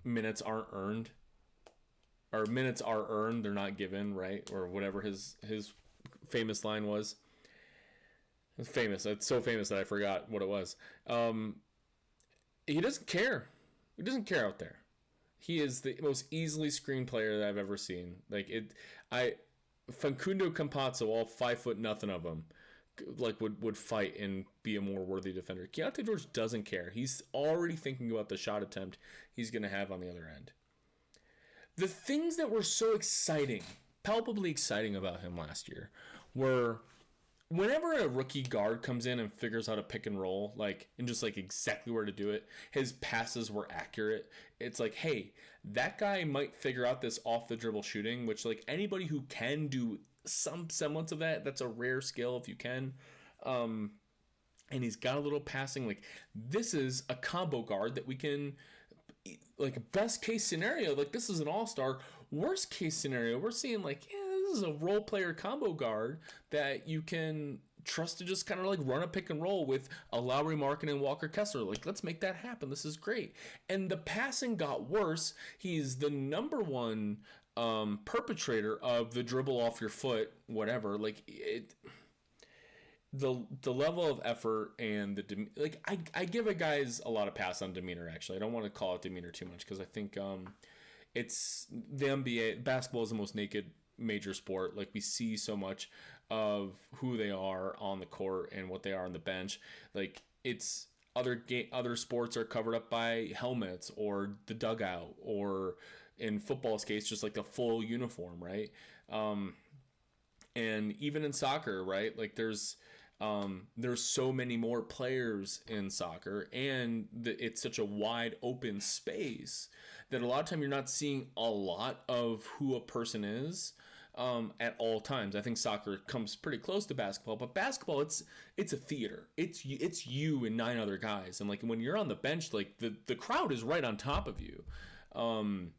minutes aren't earned, or minutes are earned, they're not given, right? Or whatever his famous line was. It's famous. It's so famous that I forgot what it was. He doesn't care. He doesn't care out there. He is the most easily screened player that I've ever seen. Facundo Campazzo, all 5 foot nothing of him, like would fight and be a more worthy defender. Keontae George doesn't care. He's already thinking about the shot attempt he's going to have on the other end. The things that were so exciting, palpably exciting about him last year were whenever a rookie guard comes in and figures out a pick and roll, and just exactly where to do it, his passes were accurate. It's like, hey, that guy might figure out this off the dribble shooting, which anybody who can do some semblance of that's a rare skill if you can. And he's got a little passing. This is a combo guard that we can, best case scenario, this is an all-star. Worst case scenario, we're seeing this is a role player combo guard that you can trust to just kind of run a pick and roll with a Lauri Markkanen and Walker Kessler. Let's make that happen. This is great. And the passing got worse. He's the number one perpetrator of the dribble off your foot, whatever. The level of effort and I give a guys a lot of pass on demeanor. Actually, I don't want to call it demeanor too much, because I think it's the NBA. Basketball is the most naked major sport. We see so much of who they are on the court and what they are on the bench. It's other sports are covered up by helmets or the dugout, or in football's case, just the full uniform, right? And even in soccer, right? There's so many more players in soccer, and it's such a wide open space that a lot of time you're not seeing a lot of who a person is at all times. I think soccer comes pretty close to basketball, but basketball, it's a theater. It's you and 9 other guys, and when you're on the bench, the crowd is right on top of you. So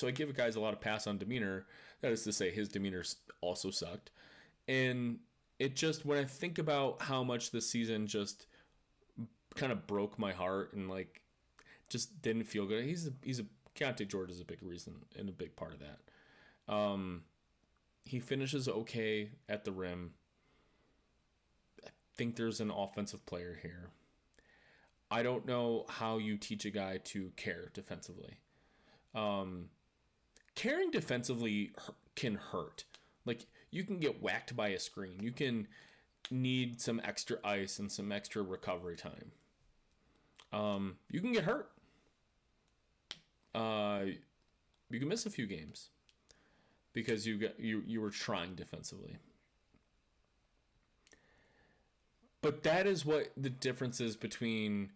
I give guys a lot of pass on demeanor. That is to say, his demeanor also sucked. And it just, when I think about how much this season just kind of broke my heart and just didn't feel good. Keontae George is a big reason and a big part of that. He finishes okay at the rim. I think there's an offensive player here. I don't know how you teach a guy to care defensively. Caring defensively can hurt. You can get whacked by a screen. You can need some extra ice and some extra recovery time. You can get hurt. You can miss a few games because you were trying defensively. But that is what the difference is between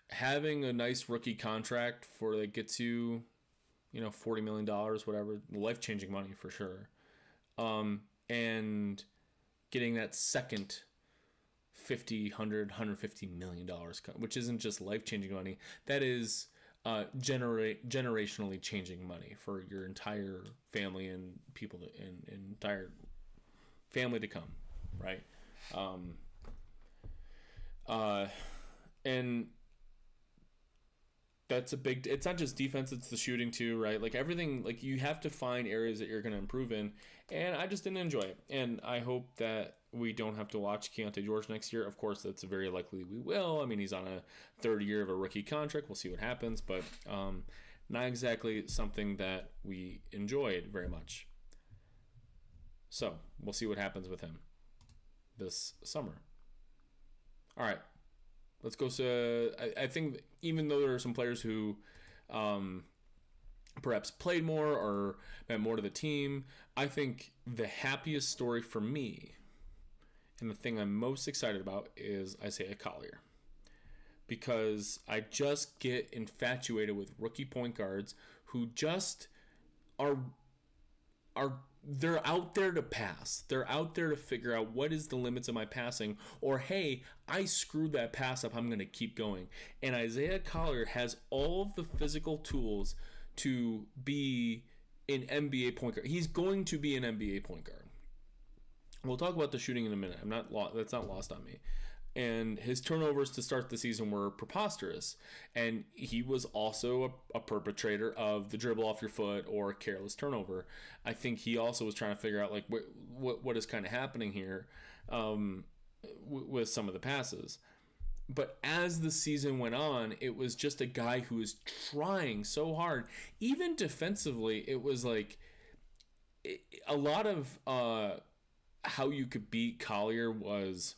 having a nice rookie contract that gets you, $40 million, whatever, life-changing money for sure, and getting that second $50, $100, $150 million, which isn't just life-changing money. That is generationally changing money for your entire family and people and entire family to come, right? And that's a big. It's not just defense; it's the shooting too, right? Like everything, like you have to find areas that you're going to improve in. And I just didn't enjoy it, and I hope that we don't have to watch Keontae George next year. Of course, that's very likely we will. I mean, he's on a third year of a rookie contract. We'll see what happens, but not exactly something that we enjoyed very much. So we'll see what happens with him this summer. All right, let's go. So I think even though there are some players who perhaps played more or meant more to the team, I think the happiest story for me and the thing I'm most excited about is Isaiah Collier. Because I just get infatuated with rookie point guards who just are they're out there to pass. They're out there to figure out what is the limits of my passing, or hey, I screwed that pass up, I'm going to keep going. And Isaiah Collier has all of the physical tools to be an NBA point guard. He's going to be an NBA point guard. We'll talk about the shooting in a minute. That's not lost on me. And his turnovers to start the season were preposterous. And he was also a perpetrator of the dribble off your foot or careless turnover. I think he also was trying to figure out like what is kind of happening here with some of the passes. But as the season went on, it was just a guy who was trying so hard. Even defensively, it was like a lot of how you could beat Collier was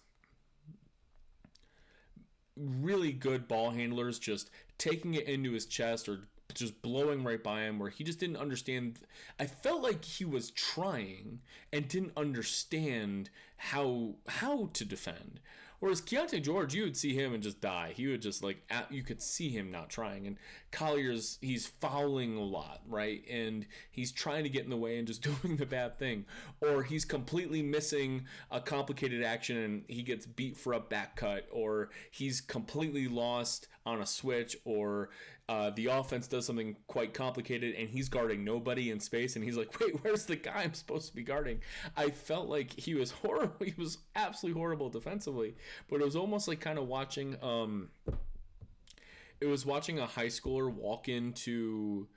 really good ball handlers just taking it into his chest or just blowing right by him, where he just didn't understand. I felt like he was trying and didn't understand how to defend. Whereas Keontae George, you would see him and just die. He would just you could see him not trying. And Collier's, he's fouling a lot, right? And he's trying to get in the way and just doing the bad thing. Or he's completely missing a complicated action and he gets beat for a back cut. Or he's completely lost on a switch. Or the offense does something quite complicated and he's guarding nobody in space. And he's like, wait, where's the guy I'm supposed to be guarding? I felt like he was horrible. He was absolutely horrible defensively. But it was almost like kind of watching it was watching a high schooler walk into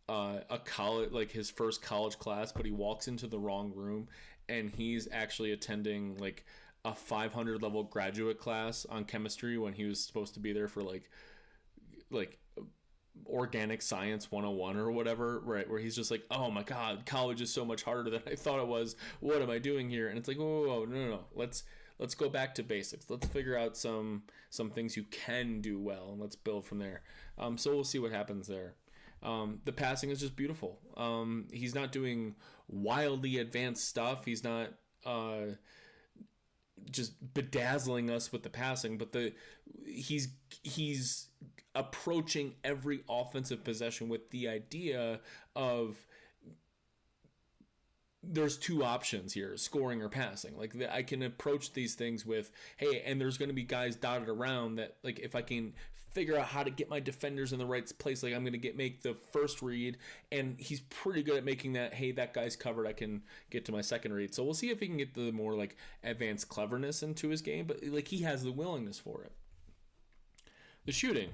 a college, like his first college class, but he walks into the wrong room and he's actually attending like a 500 level graduate class on chemistry when he was supposed to be there for like organic science 101 or whatever, right? Where he's just like, oh my God, college is so much harder than I thought it was. What am I doing here? And it's like, whoa, no. Let's go back to basics. Let's figure out some things you can do well, and let's build from there. So we'll see what happens there. The passing is just beautiful. He's not doing wildly advanced stuff. He's not just bedazzling us with the passing, but he's approaching every offensive possession with the idea of there's two options here, scoring or passing. Like I can approach these things with, hey, and there's going to be guys dotted around that, like, if I can figure out how to get my defenders in the right place, like I'm going to make the first read, and he's pretty good at making that, hey, that guy's covered, I can get to my second read. So we'll see if he can get the more like advanced cleverness into his game, but like he has the willingness for it. The shooting.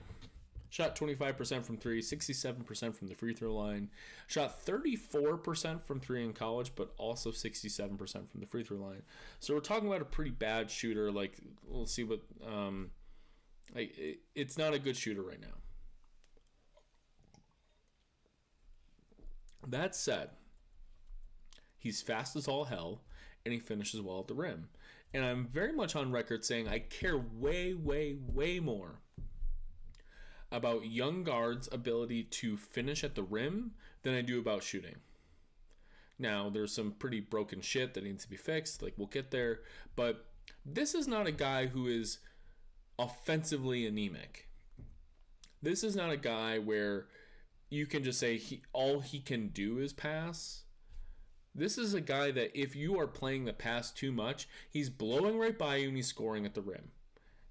Shot 25% from three, 67% from the free throw line. Shot 34% from three in college, but also 67% from the free throw line. So we're talking about a pretty bad shooter. Like, we'll see what... it's not a good shooter right now. That said, he's fast as all hell, and he finishes well at the rim. And I'm very much on record saying I care way, way, way more about young guards' ability to finish at the rim than I do about shooting. Now, there's some pretty broken shit that needs to be fixed. Like, we'll get there. But this is not a guy who is offensively anemic. This is not a guy where you can just say all he can do is pass. This is a guy that if you are playing the pass too much, he's blowing right by you and he's scoring at the rim.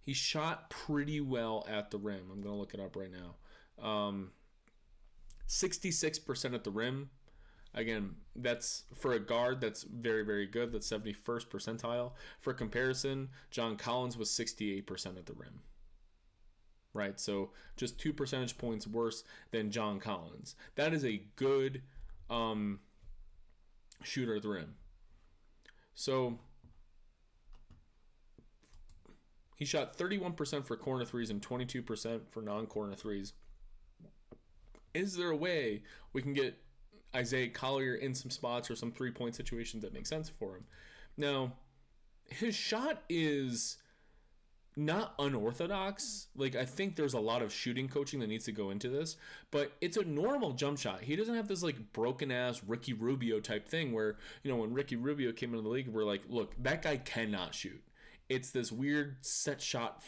He shot pretty well at the rim. I'm going to look it up right now. 66% at the rim. Again, that's for a guard, that's very, very good. That's 71st percentile. For comparison, John Collins was 68% at the rim. Right? So just 2 percentage points worse than John Collins. That is a good shooter at the rim. So he shot 31% for corner threes and 22% for non-corner threes. Is there a way we can get Isaiah Collier in some spots or some three-point situations that make sense for him? Now, his shot is not unorthodox. Like, I think there's a lot of shooting coaching that needs to go into this, but it's a normal jump shot. He doesn't have this like broken ass Ricky Rubio type thing where, you know, when Ricky Rubio came into the league, we're like, look, that guy cannot shoot. It's this weird set shot,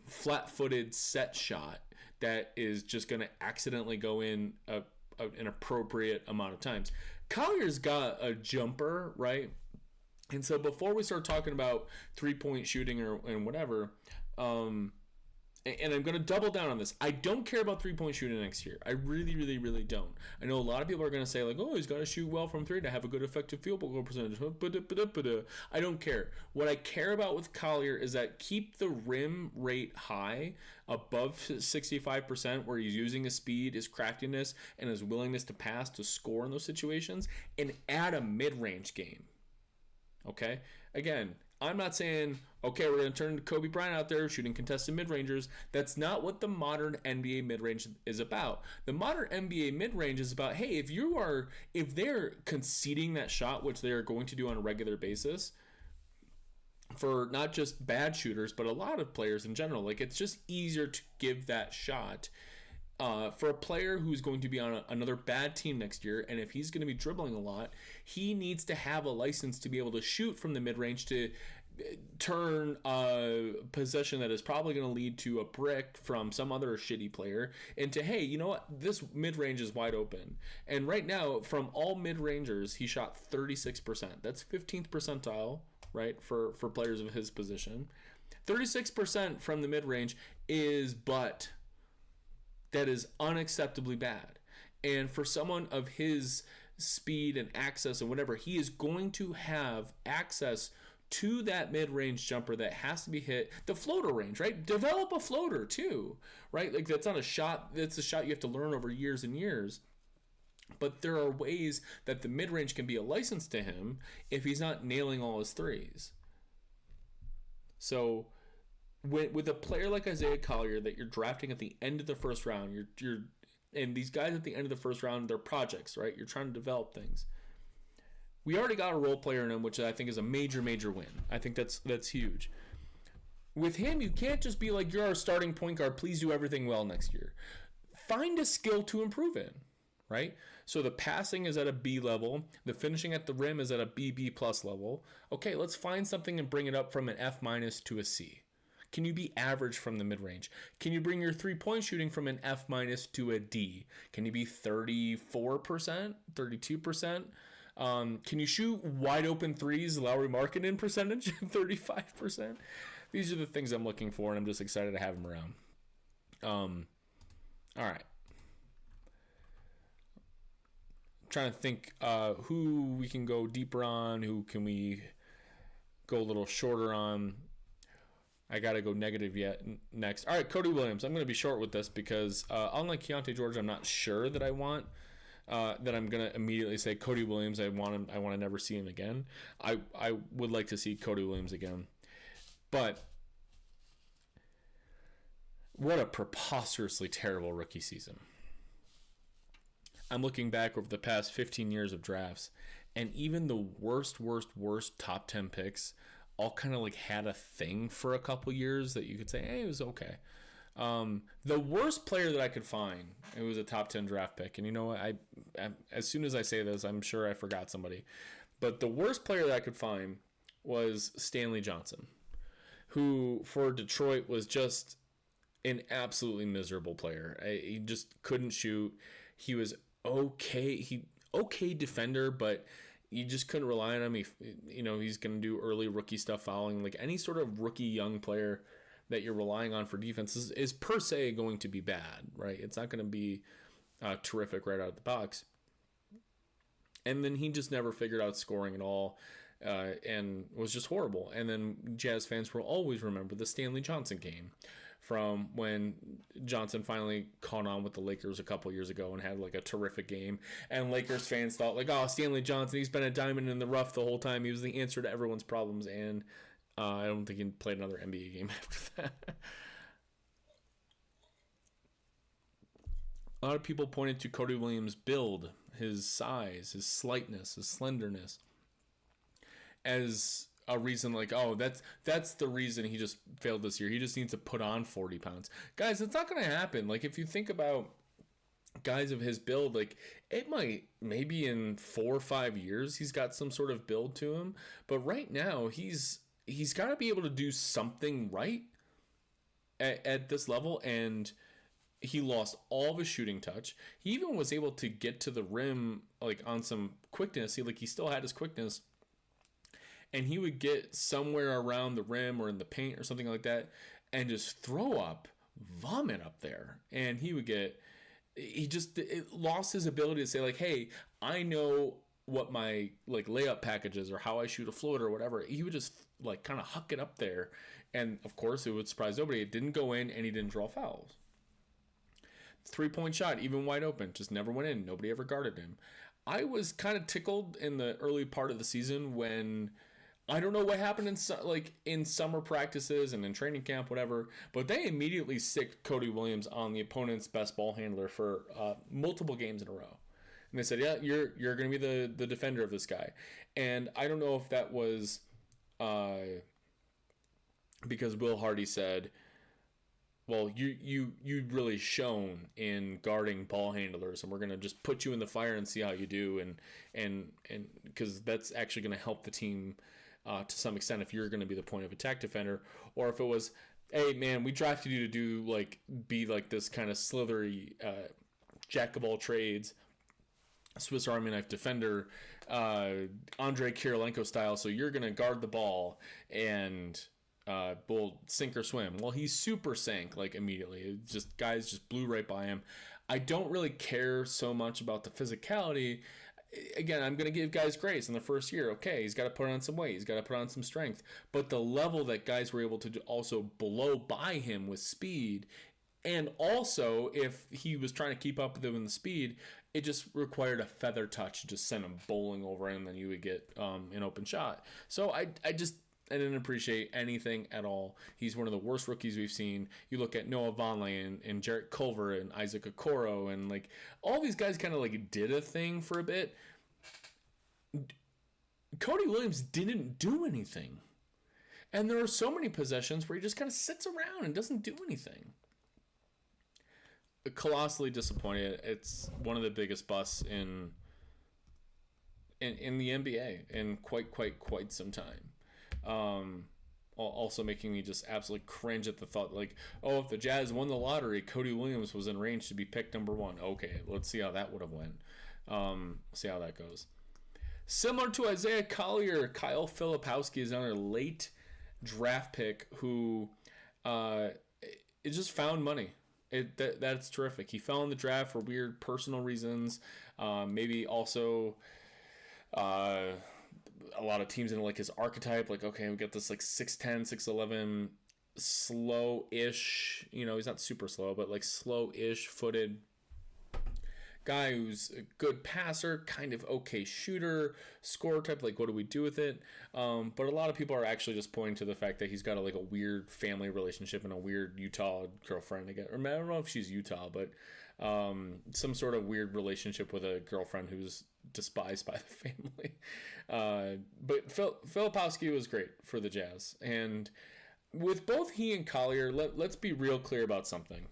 flat-footed set shot that is just going to accidentally go in an appropriate amount of times. Collier's got a jumper, right? And so before we start talking about three-point shooting and whatever, and I'm going to double down on this. I don't care about three-point shooting next year. I really, really, really don't. I know a lot of people are going to say, like, oh, he's got to shoot well from three to have a good effective field goal percentage. I don't care. What I care about with Collier is that keep the rim rate high, above 65%, where he's using his speed, his craftiness, and his willingness to pass to score in those situations, and add a mid-range game. Okay? Again, I'm not saying, okay, we're going to turn Kobe Bryant out there shooting contested mid-rangers. That's not what the modern NBA mid-range is about. The modern NBA mid-range is about, hey, if they're conceding that shot, which they are going to do on a regular basis, for not just bad shooters, but a lot of players in general, like, it's just easier to give that shot. For a player who's going to be on another bad team next year, and if he's going to be dribbling a lot, he needs to have a license to be able to shoot from the mid-range to turn a possession that is probably going to lead to a brick from some other shitty player into, hey, you know what? This mid-range is wide open. And right now, from all mid-rangers, he shot 36%. That's 15th percentile, right, for players of his position. 36% from the mid-range is that is unacceptably bad. And for someone of his speed and access and whatever, he is going to have access to that mid-range jumper that has to be hit. The floater range, right? Develop a floater too, right? Like, that's not a shot. That's a shot you have to learn over years and years. But there are ways that the mid-range can be a license to him if he's not nailing all his threes. So with a player like Isaiah Collier that you're drafting at the end of the first round, you're and these guys at the end of the first round, they're projects, right? You're trying to develop things. We already got a role player in him, which I think is a major, major win. I think that's huge. With him, you can't just be like, you're our starting point guard, please do everything well next year. Find a skill to improve in, right? So the passing is at a B level. The finishing at the rim is at a B plus level. Okay, let's find something and bring it up from an F- to a C. Can you be average from the mid-range? Can you bring your three-point shooting from an F- to a D? Can you be 34%, 32%? Can you shoot wide open threes, Lauri Markkanen percentage, 35%? These are the things I'm looking for, and I'm just excited to have him around. All right. I'm trying to think who we can go deeper on, who can we go a little shorter on. I got to go negative next. All right, Cody Williams. I'm going to be short with this because unlike Keontae George, I'm not sure that I want that I'm going to immediately say Cody Williams. I want to never see him again. I would like to see Cody Williams again. But what a preposterously terrible rookie season. I'm looking back over the past 15 years of drafts, and even the worst top 10 picks all kind of like had a thing for a couple years that you could say, hey, it was okay. The worst player that I could find, it was a top 10 draft pick. And you know what? I as soon as I say this, I'm sure I forgot somebody. But the worst player that I could find was Stanley Johnson, who for Detroit was just an absolutely miserable player. He just couldn't shoot. He was okay defender, but you just couldn't rely on him. He's going to do early rookie stuff fouling. Like any sort of rookie young player that you're relying on for defense is per se going to be bad, right? It's not going to be terrific right out of the box. And then he just never figured out scoring at all, and was just horrible. And then Jazz fans will always remember the Stanley Johnson game from when Johnson finally caught on with the Lakers a couple years ago and had like a terrific game. And Lakers fans thought like, oh, Stanley Johnson, he's been a diamond in the rough the whole time. He was the answer to everyone's problems. And I don't think he played another NBA game after that. A lot of people pointed to Cody Williams' build, his size, his slightness, his slenderness, as a reason like, oh, that's the reason he just failed this year. He just needs to put on 40 pounds. Guys, it's not going to happen. Like, if you think about guys of his build, like, it might, maybe in 4 or 5 years, he's got some sort of build to him. But right now, he's got to be able to do something right at this level, and he lost all of his shooting touch. He even was able to get to the rim, like, on some quickness. He still had his quickness, and he would get somewhere around the rim or in the paint or something like that and just throw up vomit up there. And he lost his ability to say like, hey, I know what my like layup package is or how I shoot a floater or whatever. He would just like kind of huck it up there. And of course it would surprise nobody. It didn't go in and he didn't draw fouls. 3-point shot, even wide open, just never went in. Nobody ever guarded him. I was kind of tickled in the early part of the season when I don't know what happened in summer practices and in training camp, whatever, but they immediately sicked Cody Williams on the opponent's best ball handler for multiple games in a row. And they said, yeah, you're going to be the defender of this guy. And I don't know if that was because Will Hardy said, well, you really shone in guarding ball handlers, and we're going to just put you in the fire and see how you do. And because that's actually going to help the team to some extent if you're going to be the point of attack defender. Or if it was, hey man, we drafted you to be like this kind of slithery jack of all trades, Swiss Army knife defender, Andrei Kirilenko style, so you're going to guard the ball and will sink or swim. Well, he super sank like immediately. Guys just blew right by him. I don't really care so much about the physicality. Again, I'm going to give guys grace in the first year. Okay, he's got to put on some weight. He's got to put on some strength. But the level that guys were able to also blow by him with speed, and also if he was trying to keep up with him in the speed, it just required a feather touch to just send him bowling over, and then you would get an open shot. So I didn't appreciate anything at all. He's one of the worst rookies we've seen. You look at Noah Vonleh and Jarrett Culver and Isaac Okoro, and like all these guys kind of like did a thing for a bit. Cody Williams didn't do anything. And there are so many possessions where he just kind of sits around and doesn't do anything. Colossally disappointed. It's one of the biggest busts in the NBA in quite some time. Also making me just absolutely cringe at the thought, like, oh, if the Jazz won the lottery, Cody Williams was in range to be picked number 1. Okay, let's see how that would have went. See how that goes. Similar to Isaiah Collier, Kyle Filipowski is another late draft pick who it just found money. That's terrific. He fell in the draft for weird personal reasons. Maybe also a lot of teams in like his archetype, like, okay, we got this like 6'10", 6'11", slow-ish, he's not super slow, but like slow-ish footed guy who's a good passer, kind of okay shooter, scorer type, like what do we do with it? But a lot of people are actually just pointing to the fact that he's got a weird family relationship and a weird Utah girlfriend, I guess. Or I don't know if she's Utah, but some sort of weird relationship with a girlfriend who's despised by the family. But Filipowski was great for the Jazz. And with both he and Collier, let's be real clear about something.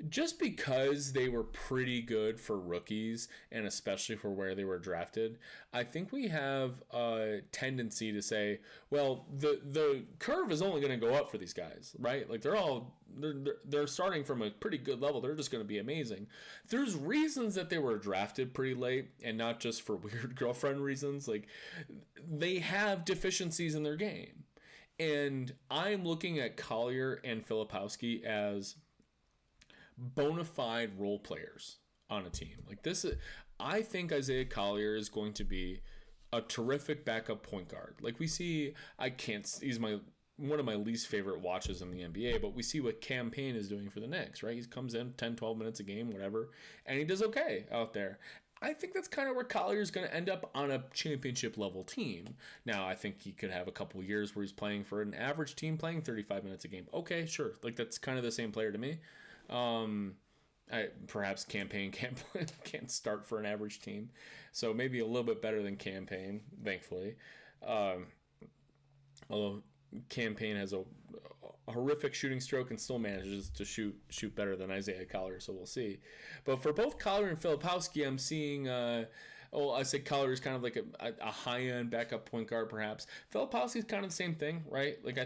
Just because they were pretty good for rookies, and especially for where they were drafted, I think we have a tendency to say, well, the curve is only going to go up for these guys, right? Like they're starting from a pretty good level. They're just going to be amazing. There's reasons that they were drafted pretty late, and not just for weird girlfriend reasons. Like they have deficiencies in their game. And I'm looking at Collier and Filipowski as bona fide role players on a team. Like this, I think Isaiah Collier is going to be a terrific backup point guard. Like we see, he's one of my least favorite watches in the NBA, but we see what Cam Payne is doing for the Knicks, right? He comes in 10, 12 minutes a game, whatever, and he does okay out there. I think that's kind of where Collier is going to end up on a championship level team. Now, I think he could have a couple of years where he's playing for an average team, playing 35 minutes a game. Okay, sure. Like that's kind of the same player to me. Perhaps Cam Payne can't start for an average team, so maybe a little bit better than Cam Payne, thankfully. Although Cam Payne has a horrific shooting stroke and still manages to shoot better than Isaiah Collier, so we'll see. But for both Collier and Filipowski, I'm seeing. I say Collier is kind of like a high-end backup point guard, perhaps. Filipowski is kind of the same thing, right? Like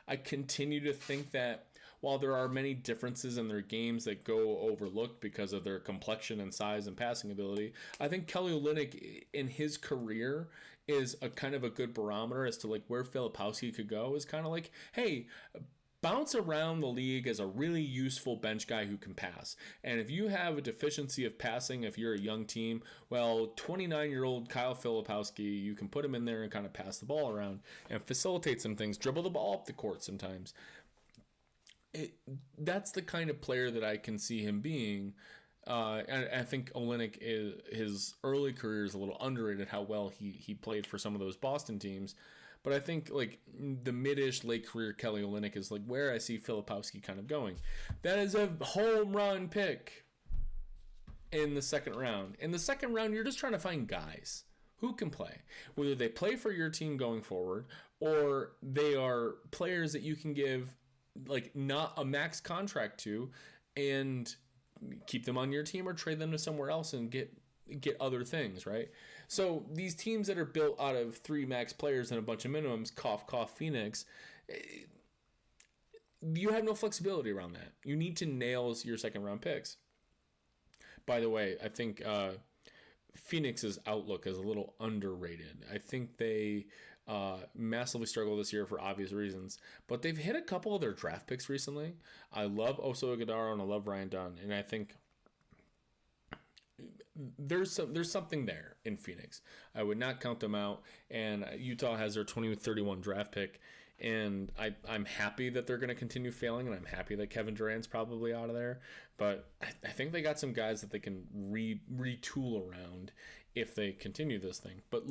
I continue to think that while there are many differences in their games that go overlooked because of their complexion and size and passing ability, I think Kelly Olynyk in his career is a kind of a good barometer as to like where Filipowski could go. Is kind of like, hey, bounce around the league as a really useful bench guy who can pass. And if you have a deficiency of passing, if you're a young team, well, 29-year-old Kyle Filipowski, you can put him in there and kind of pass the ball around and facilitate some things, dribble the ball up the court sometimes. That's the kind of player that I can see him being. And I think Olynyk his early career is a little underrated how well he played for some of those Boston teams. But I think like the mid-ish late career Kelly Olynyk is like where I see Filipowski kind of going. That is a home run pick in the second round. In the second round, you're just trying to find guys who can play. Whether they play for your team going forward or they are players that you can give like not a max contract to and keep them on your team or trade them to somewhere else and get other things, right? So these teams that are built out of 3 max players and a bunch of minimums, cough, Phoenix, you have no flexibility around that. You need to nail your second round picks. By the way, I think Phoenix's outlook is a little underrated. I think they massively struggle this year for obvious reasons, but they've hit a couple of their draft picks recently. I love Oso Ighodaro and I love Ryan Dunn, and I think there's something there in Phoenix. I would not count them out, and Utah has their 2031 draft pick, and I'm happy that they're going to continue failing, and I'm happy that Kevin Durant's probably out of there, but I think they got some guys that they can retool around if they continue this thing. But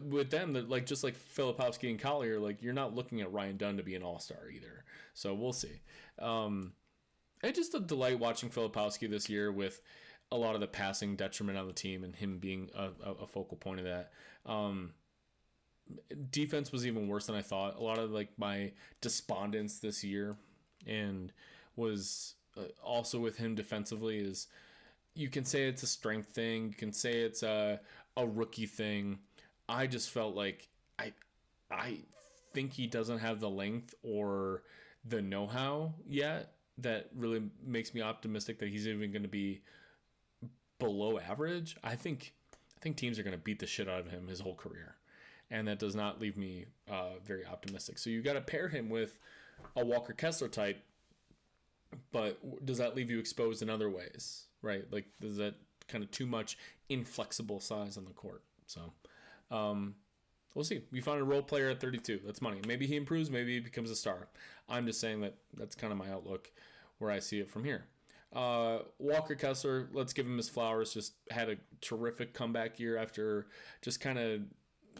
with them, like just like Filipowski and Collier, like you're not looking at Ryan Dunn to be an all-star either. So we'll see. It's just a delight watching Filipowski this year with a lot of the passing detriment on the team and him being a focal point of that. Defense was even worse than I thought. A lot of like my despondence this year and was also with him defensively is you can say it's a strength thing. You can say it's a rookie thing. I just felt like I think he doesn't have the length or the know-how yet that really makes me optimistic that he's even going to be below average. I think teams are going to beat the shit out of him his whole career, and that does not leave me very optimistic. So you got to pair him with a Walker Kessler type, but does that leave you exposed in other ways, right? Like, is that kind of too much inflexible size on the court? So we'll see. We found a role player at 32. That's money. Maybe he improves. Maybe he becomes a star. I'm just saying that's kind of my outlook where I see it from here. Walker Kessler, let's give him his flowers. Just had a terrific comeback year after just kind of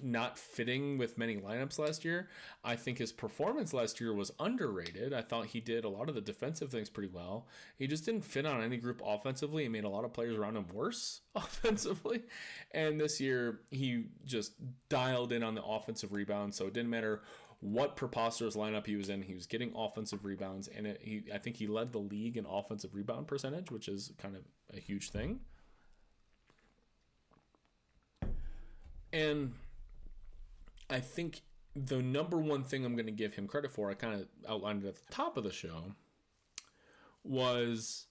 not fitting with many lineups last year. I think his performance last year was underrated. I thought he did a lot of the defensive things pretty well. He just didn't fit on any group offensively and made a lot of players around him worse offensively. And this year he just dialed in on the offensive rebound. So it didn't matter what preposterous lineup he was in, he was getting offensive rebounds. And I think he led the league in offensive rebound percentage, which is kind of a huge thing. And I think the number one thing I'm going to give him credit for, I kind of outlined it at the top of the show, was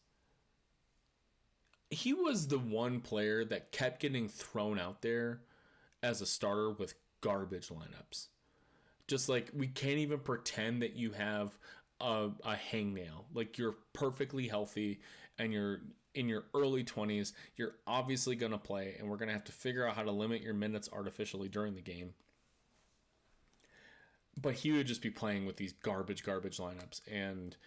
he was the one player that kept getting thrown out there as a starter with garbage lineups. Just like we can't even pretend that you have a hangnail. Like you're perfectly healthy and you're in your early 20s. You're obviously going to play, and we're going to have to figure out how to limit your minutes artificially during the game. But he would just be playing with these garbage lineups. And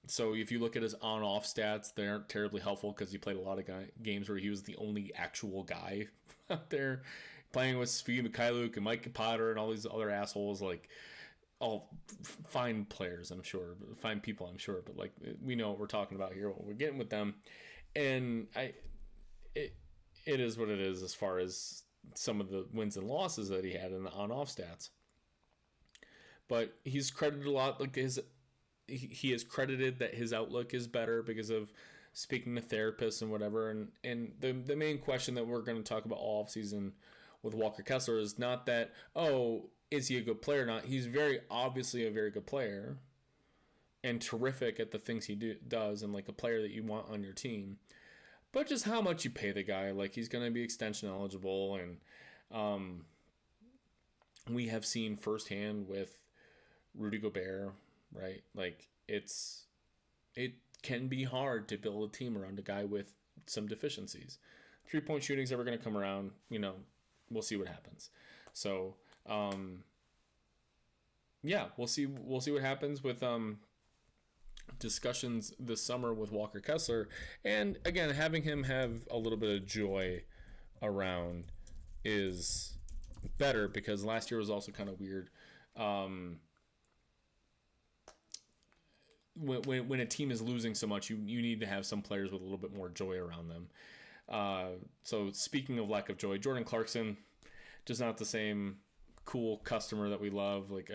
so if you look at his on-off stats, they aren't terribly helpful because he played a lot of games where he was the only actual guy out there playing with Svi Mikhailuk and Mike Potter and all these other assholes, like all fine players, I'm sure, fine people, I'm sure, but like we know what we're talking about here, what we're getting with them. And it is what it is as far as some of the wins and losses that he had in the on-off stats. But he's credited a lot, like he is credited that his outlook is better because of speaking to therapists and whatever. And the main question that we're going to talk about all offseason with Walker Kessler is not that, is he a good player or not? He's very obviously a very good player and terrific at the things he does, and like a player that you want on your team. But just how much you pay the guy, like he's going to be extension eligible, and we have seen firsthand with Rudy Gobert, right? Like it can be hard to build a team around a guy with some deficiencies. 3-point shooting's ever going to come around, we'll see what happens. So, we'll see what happens with discussions this summer with Walker Kessler. And again, having him have a little bit of joy around is better, because last year was also kind of weird. When a team is losing so much, you need to have some players with a little bit more joy around them. So speaking of lack of joy, Jordan Clarkson, just not the same cool customer that we love. Like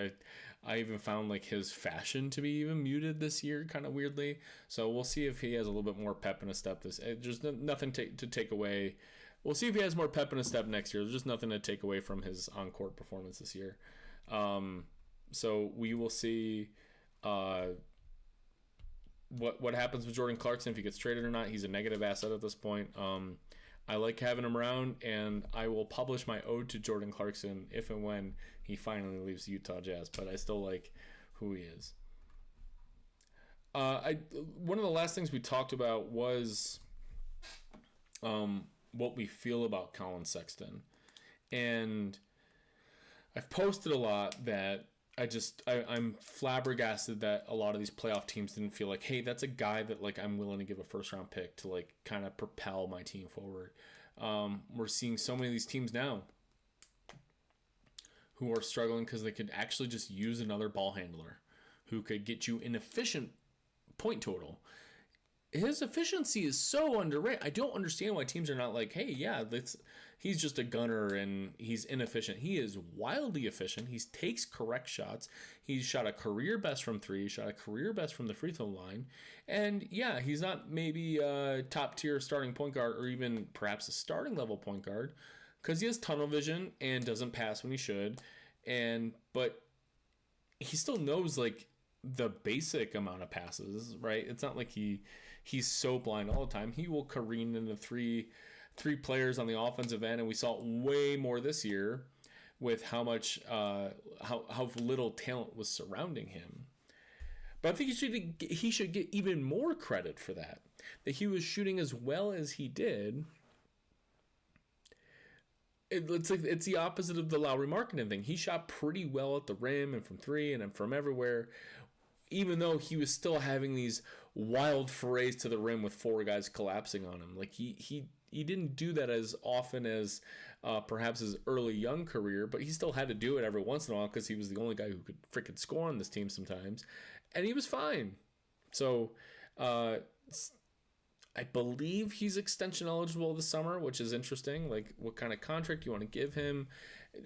I even found like his fashion to be even muted this year, kind of weirdly. So we'll see if he has a little bit more pep in his step. There's nothing to take away. We'll see if he has more pep in his step next year. There's just nothing to take away from his on-court performance this year. So we will see what happens with Jordan Clarkson, if he gets traded or not. He's a negative asset at this point. I like having him around, and I will publish my ode to Jordan Clarkson if and when he finally leaves the Utah Jazz, but I still like who he is. One of the last things we talked about was what we feel about Colin Sexton. And I've posted a lot that I'm flabbergasted that a lot of these playoff teams didn't feel like, hey, that's a guy that like I'm willing to give a first round pick to like kind of propel my team forward. We're seeing so many of these teams now who are struggling because they could actually just use another ball handler who could get you an efficient point total. His efficiency is so underrated. I don't understand why teams are not like, hey, yeah, he's just a gunner and he's inefficient. He is wildly efficient. He takes correct shots. He's shot a career best from three, shot a career best from the free throw line. And yeah, he's not maybe a top tier starting point guard or even perhaps a starting level point guard because he has tunnel vision and doesn't pass when he should. But he still knows like the basic amount of passes, right? It's not like he's so blind all the time. He will careen into three players on the offensive end, and we saw it way more this year with how much how little talent was surrounding him. But I think he should get even more credit for that he was shooting as well as he did. It's the opposite of the Lauri Markkanen thing. He shot pretty well at the rim and from three and from everywhere, even though he was still having these wild forays to the rim with four guys collapsing on him. Like he didn't do that as often as perhaps his early young career, but he still had to do it every once in a while because he was the only guy who could freaking score on this team sometimes, and he was fine. So I believe he's extension eligible this summer, which is interesting. Like, what kind of contract you want to give him?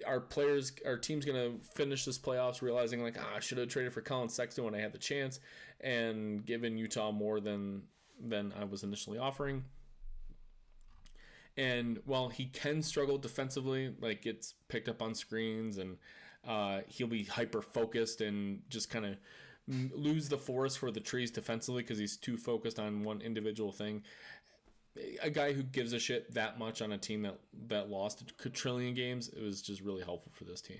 Our team's going to finish this playoffs realizing, like, I should have traded for Colin Sexton when I had the chance and given Utah more than I was initially offering. And while he can struggle defensively, like, gets picked up on screens and he'll be hyper-focused and just kind of lose the forest for the trees defensively because he's too focused on one individual thing. A guy who gives a shit that much on a team that lost a quadrillion games, it was just really helpful for this team.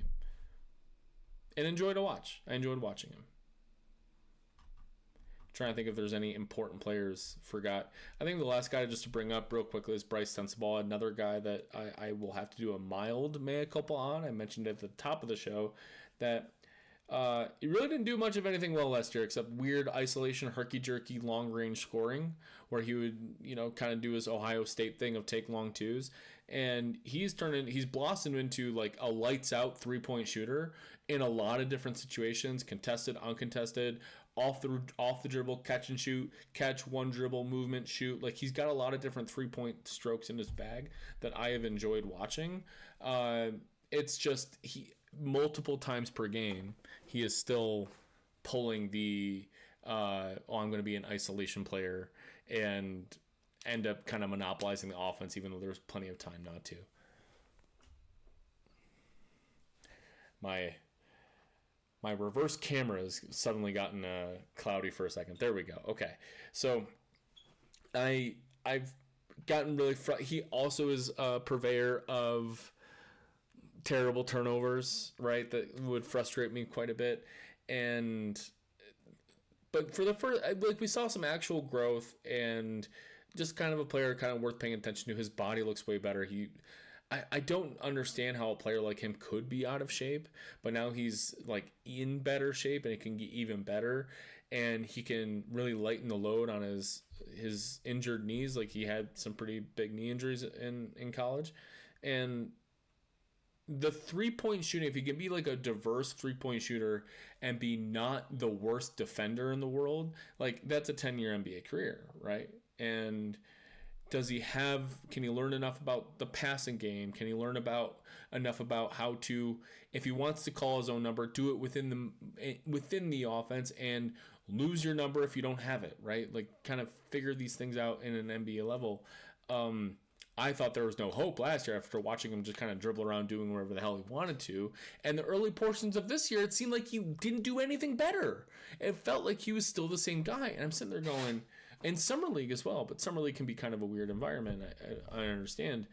and enjoy to watch. I enjoyed watching him. Trying to think if there's any important players forgot. I think the last guy just to bring up real quickly is Bryce Sensabaugh, another guy that I will have to do a mild mea culpa on. I mentioned at the top of the show that he really didn't do much of anything well last year except weird isolation, herky-jerky, long-range scoring where he would, kind of do his Ohio State thing of take long twos. And he's blossomed into like a lights-out three-point shooter in a lot of different situations, contested, uncontested, off the dribble, catch and shoot, catch, one dribble, movement, shoot. Like he's got a lot of different three-point strokes in his bag that I have enjoyed watching. It's just multiple times per game he is still pulling the I'm going to be an isolation player and end up kind of monopolizing the offense even though there's plenty of time not to. My reverse camera has suddenly gotten cloudy for a second. There we go. Okay. So I've gotten really he also is a purveyor of terrible turnovers, right? That would frustrate me quite a bit. But for the first, we saw some actual growth and just kind of a player kind of worth paying attention to. His body looks way better. I don't understand how a player like him could be out of shape, but now he's like in better shape and it can get even better. And he can really lighten the load on his injured knees. Like he had some pretty big knee injuries in college. And the 3-point shooting, if he can be like a diverse 3-point shooter and be not the worst defender in the world, like that's a 10-year NBA career, right? And can he learn enough about the passing game? Can he learn enough about how to, if he wants to call his own number, do it within the offense and lose your number if you don't have it, right? Like kind of figure these things out in an NBA level. I thought there was no hope last year after watching him just kind of dribble around doing whatever the hell he wanted to. And the early portions of this year, it seemed like he didn't do anything better. It felt like he was still the same guy. And I'm sitting there going, and Summer League as well, but Summer League can be kind of a weird environment. I understand.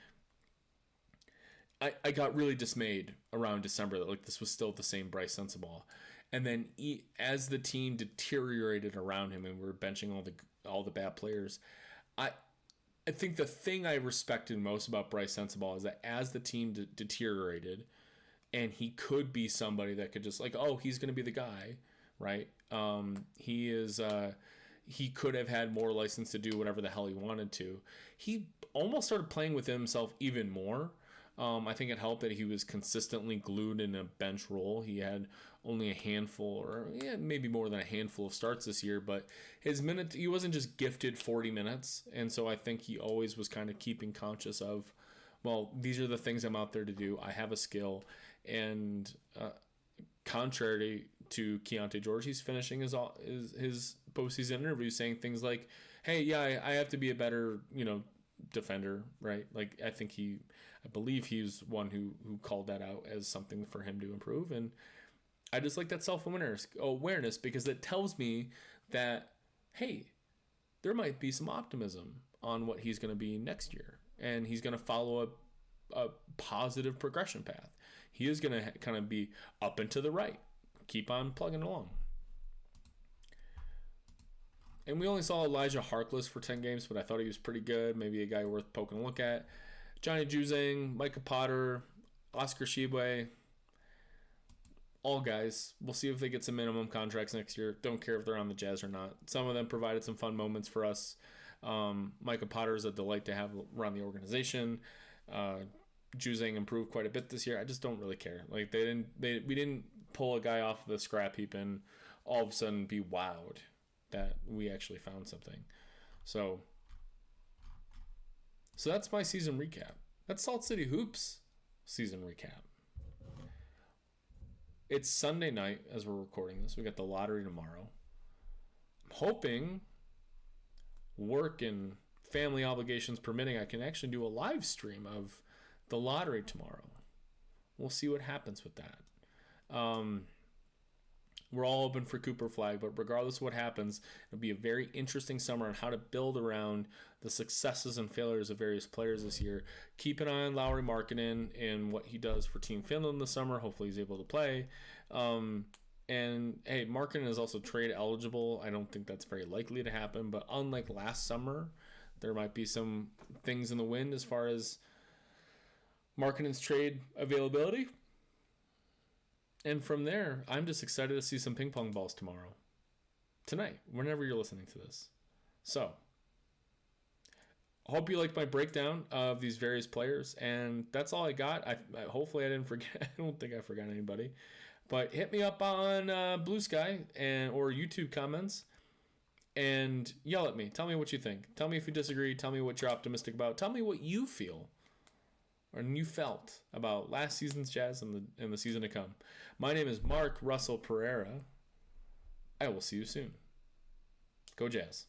I got really dismayed around December that like this was still the same Bryce Sensabaugh. And then as the team deteriorated around him and we were benching all the bad players, I think the thing I respected most about Bryce Sensabaugh is that as the team deteriorated and he could be somebody that could just like, oh, he's going to be the guy, right? He could have had more license to do whatever the hell he wanted to. He almost started playing with himself even more. I think it helped that he was consistently glued in a bench role. He had only a handful, or maybe more than a handful of starts this year, but his minutes, he wasn't just gifted 40 minutes. And so I think he always was kind of keeping conscious of, well, these are the things I'm out there to do. I have a skill. And contrary to Keontae George, he's finishing his postseason interview saying things like, hey, yeah, I have to be a better, defender, right? Like I believe he's one who called that out as something for him to improve. And I just like that self-awareness because it tells me that, hey, there might be some optimism on what he's going to be next year. And he's going to follow a positive progression path. He is going to kind of be up and to the right. Keep on plugging along. And we only saw Elijah Harkless for 10 games, but I thought he was pretty good. Maybe a guy worth poking a look at. Johnny Juzang, Micah Potter, Oscar Tshiebwe, all guys. We'll see if they get some minimum contracts next year. Don't care if they're on the Jazz or not. Some of them provided some fun moments for us. Micah Potter is a delight to have around the organization. Juzang improved quite a bit this year. I just don't really care. Like we didn't pull a guy off the scrap heap and all of a sudden be wowed that we actually found something. So that's my season recap. That's Salt City Hoops season recap. It's Sunday night as we're recording this. We got the lottery tomorrow. I'm hoping, work and family obligations permitting, I can actually do a live stream of the lottery tomorrow. We'll see what happens with that. We're all open for Cooper Flag, but regardless of what happens, it'll be a very interesting summer on how to build around the successes and failures of various players this year. Keep an eye on Lauri Markkanen and what he does for Team Finland this summer. Hopefully he's able to play. And hey, Markkanen is also trade eligible. I don't think that's very likely to happen, but unlike last summer, there might be some things in the wind as far as Markkanen's trade availability. And from there, I'm just excited to see some ping pong balls tonight, whenever you're listening to this. So, I hope you liked my breakdown of these various players, and that's all I got. Hopefully I didn't forget. I don't think I forgot anybody. But hit me up on Blue Sky or YouTube comments and yell at me. Tell me what you think. Tell me if you disagree. Tell me what you're optimistic about. Tell me what you feel or you felt about last season's Jazz and the season to come. My name is Mark Russell Pereira. I will see you soon. Go Jazz.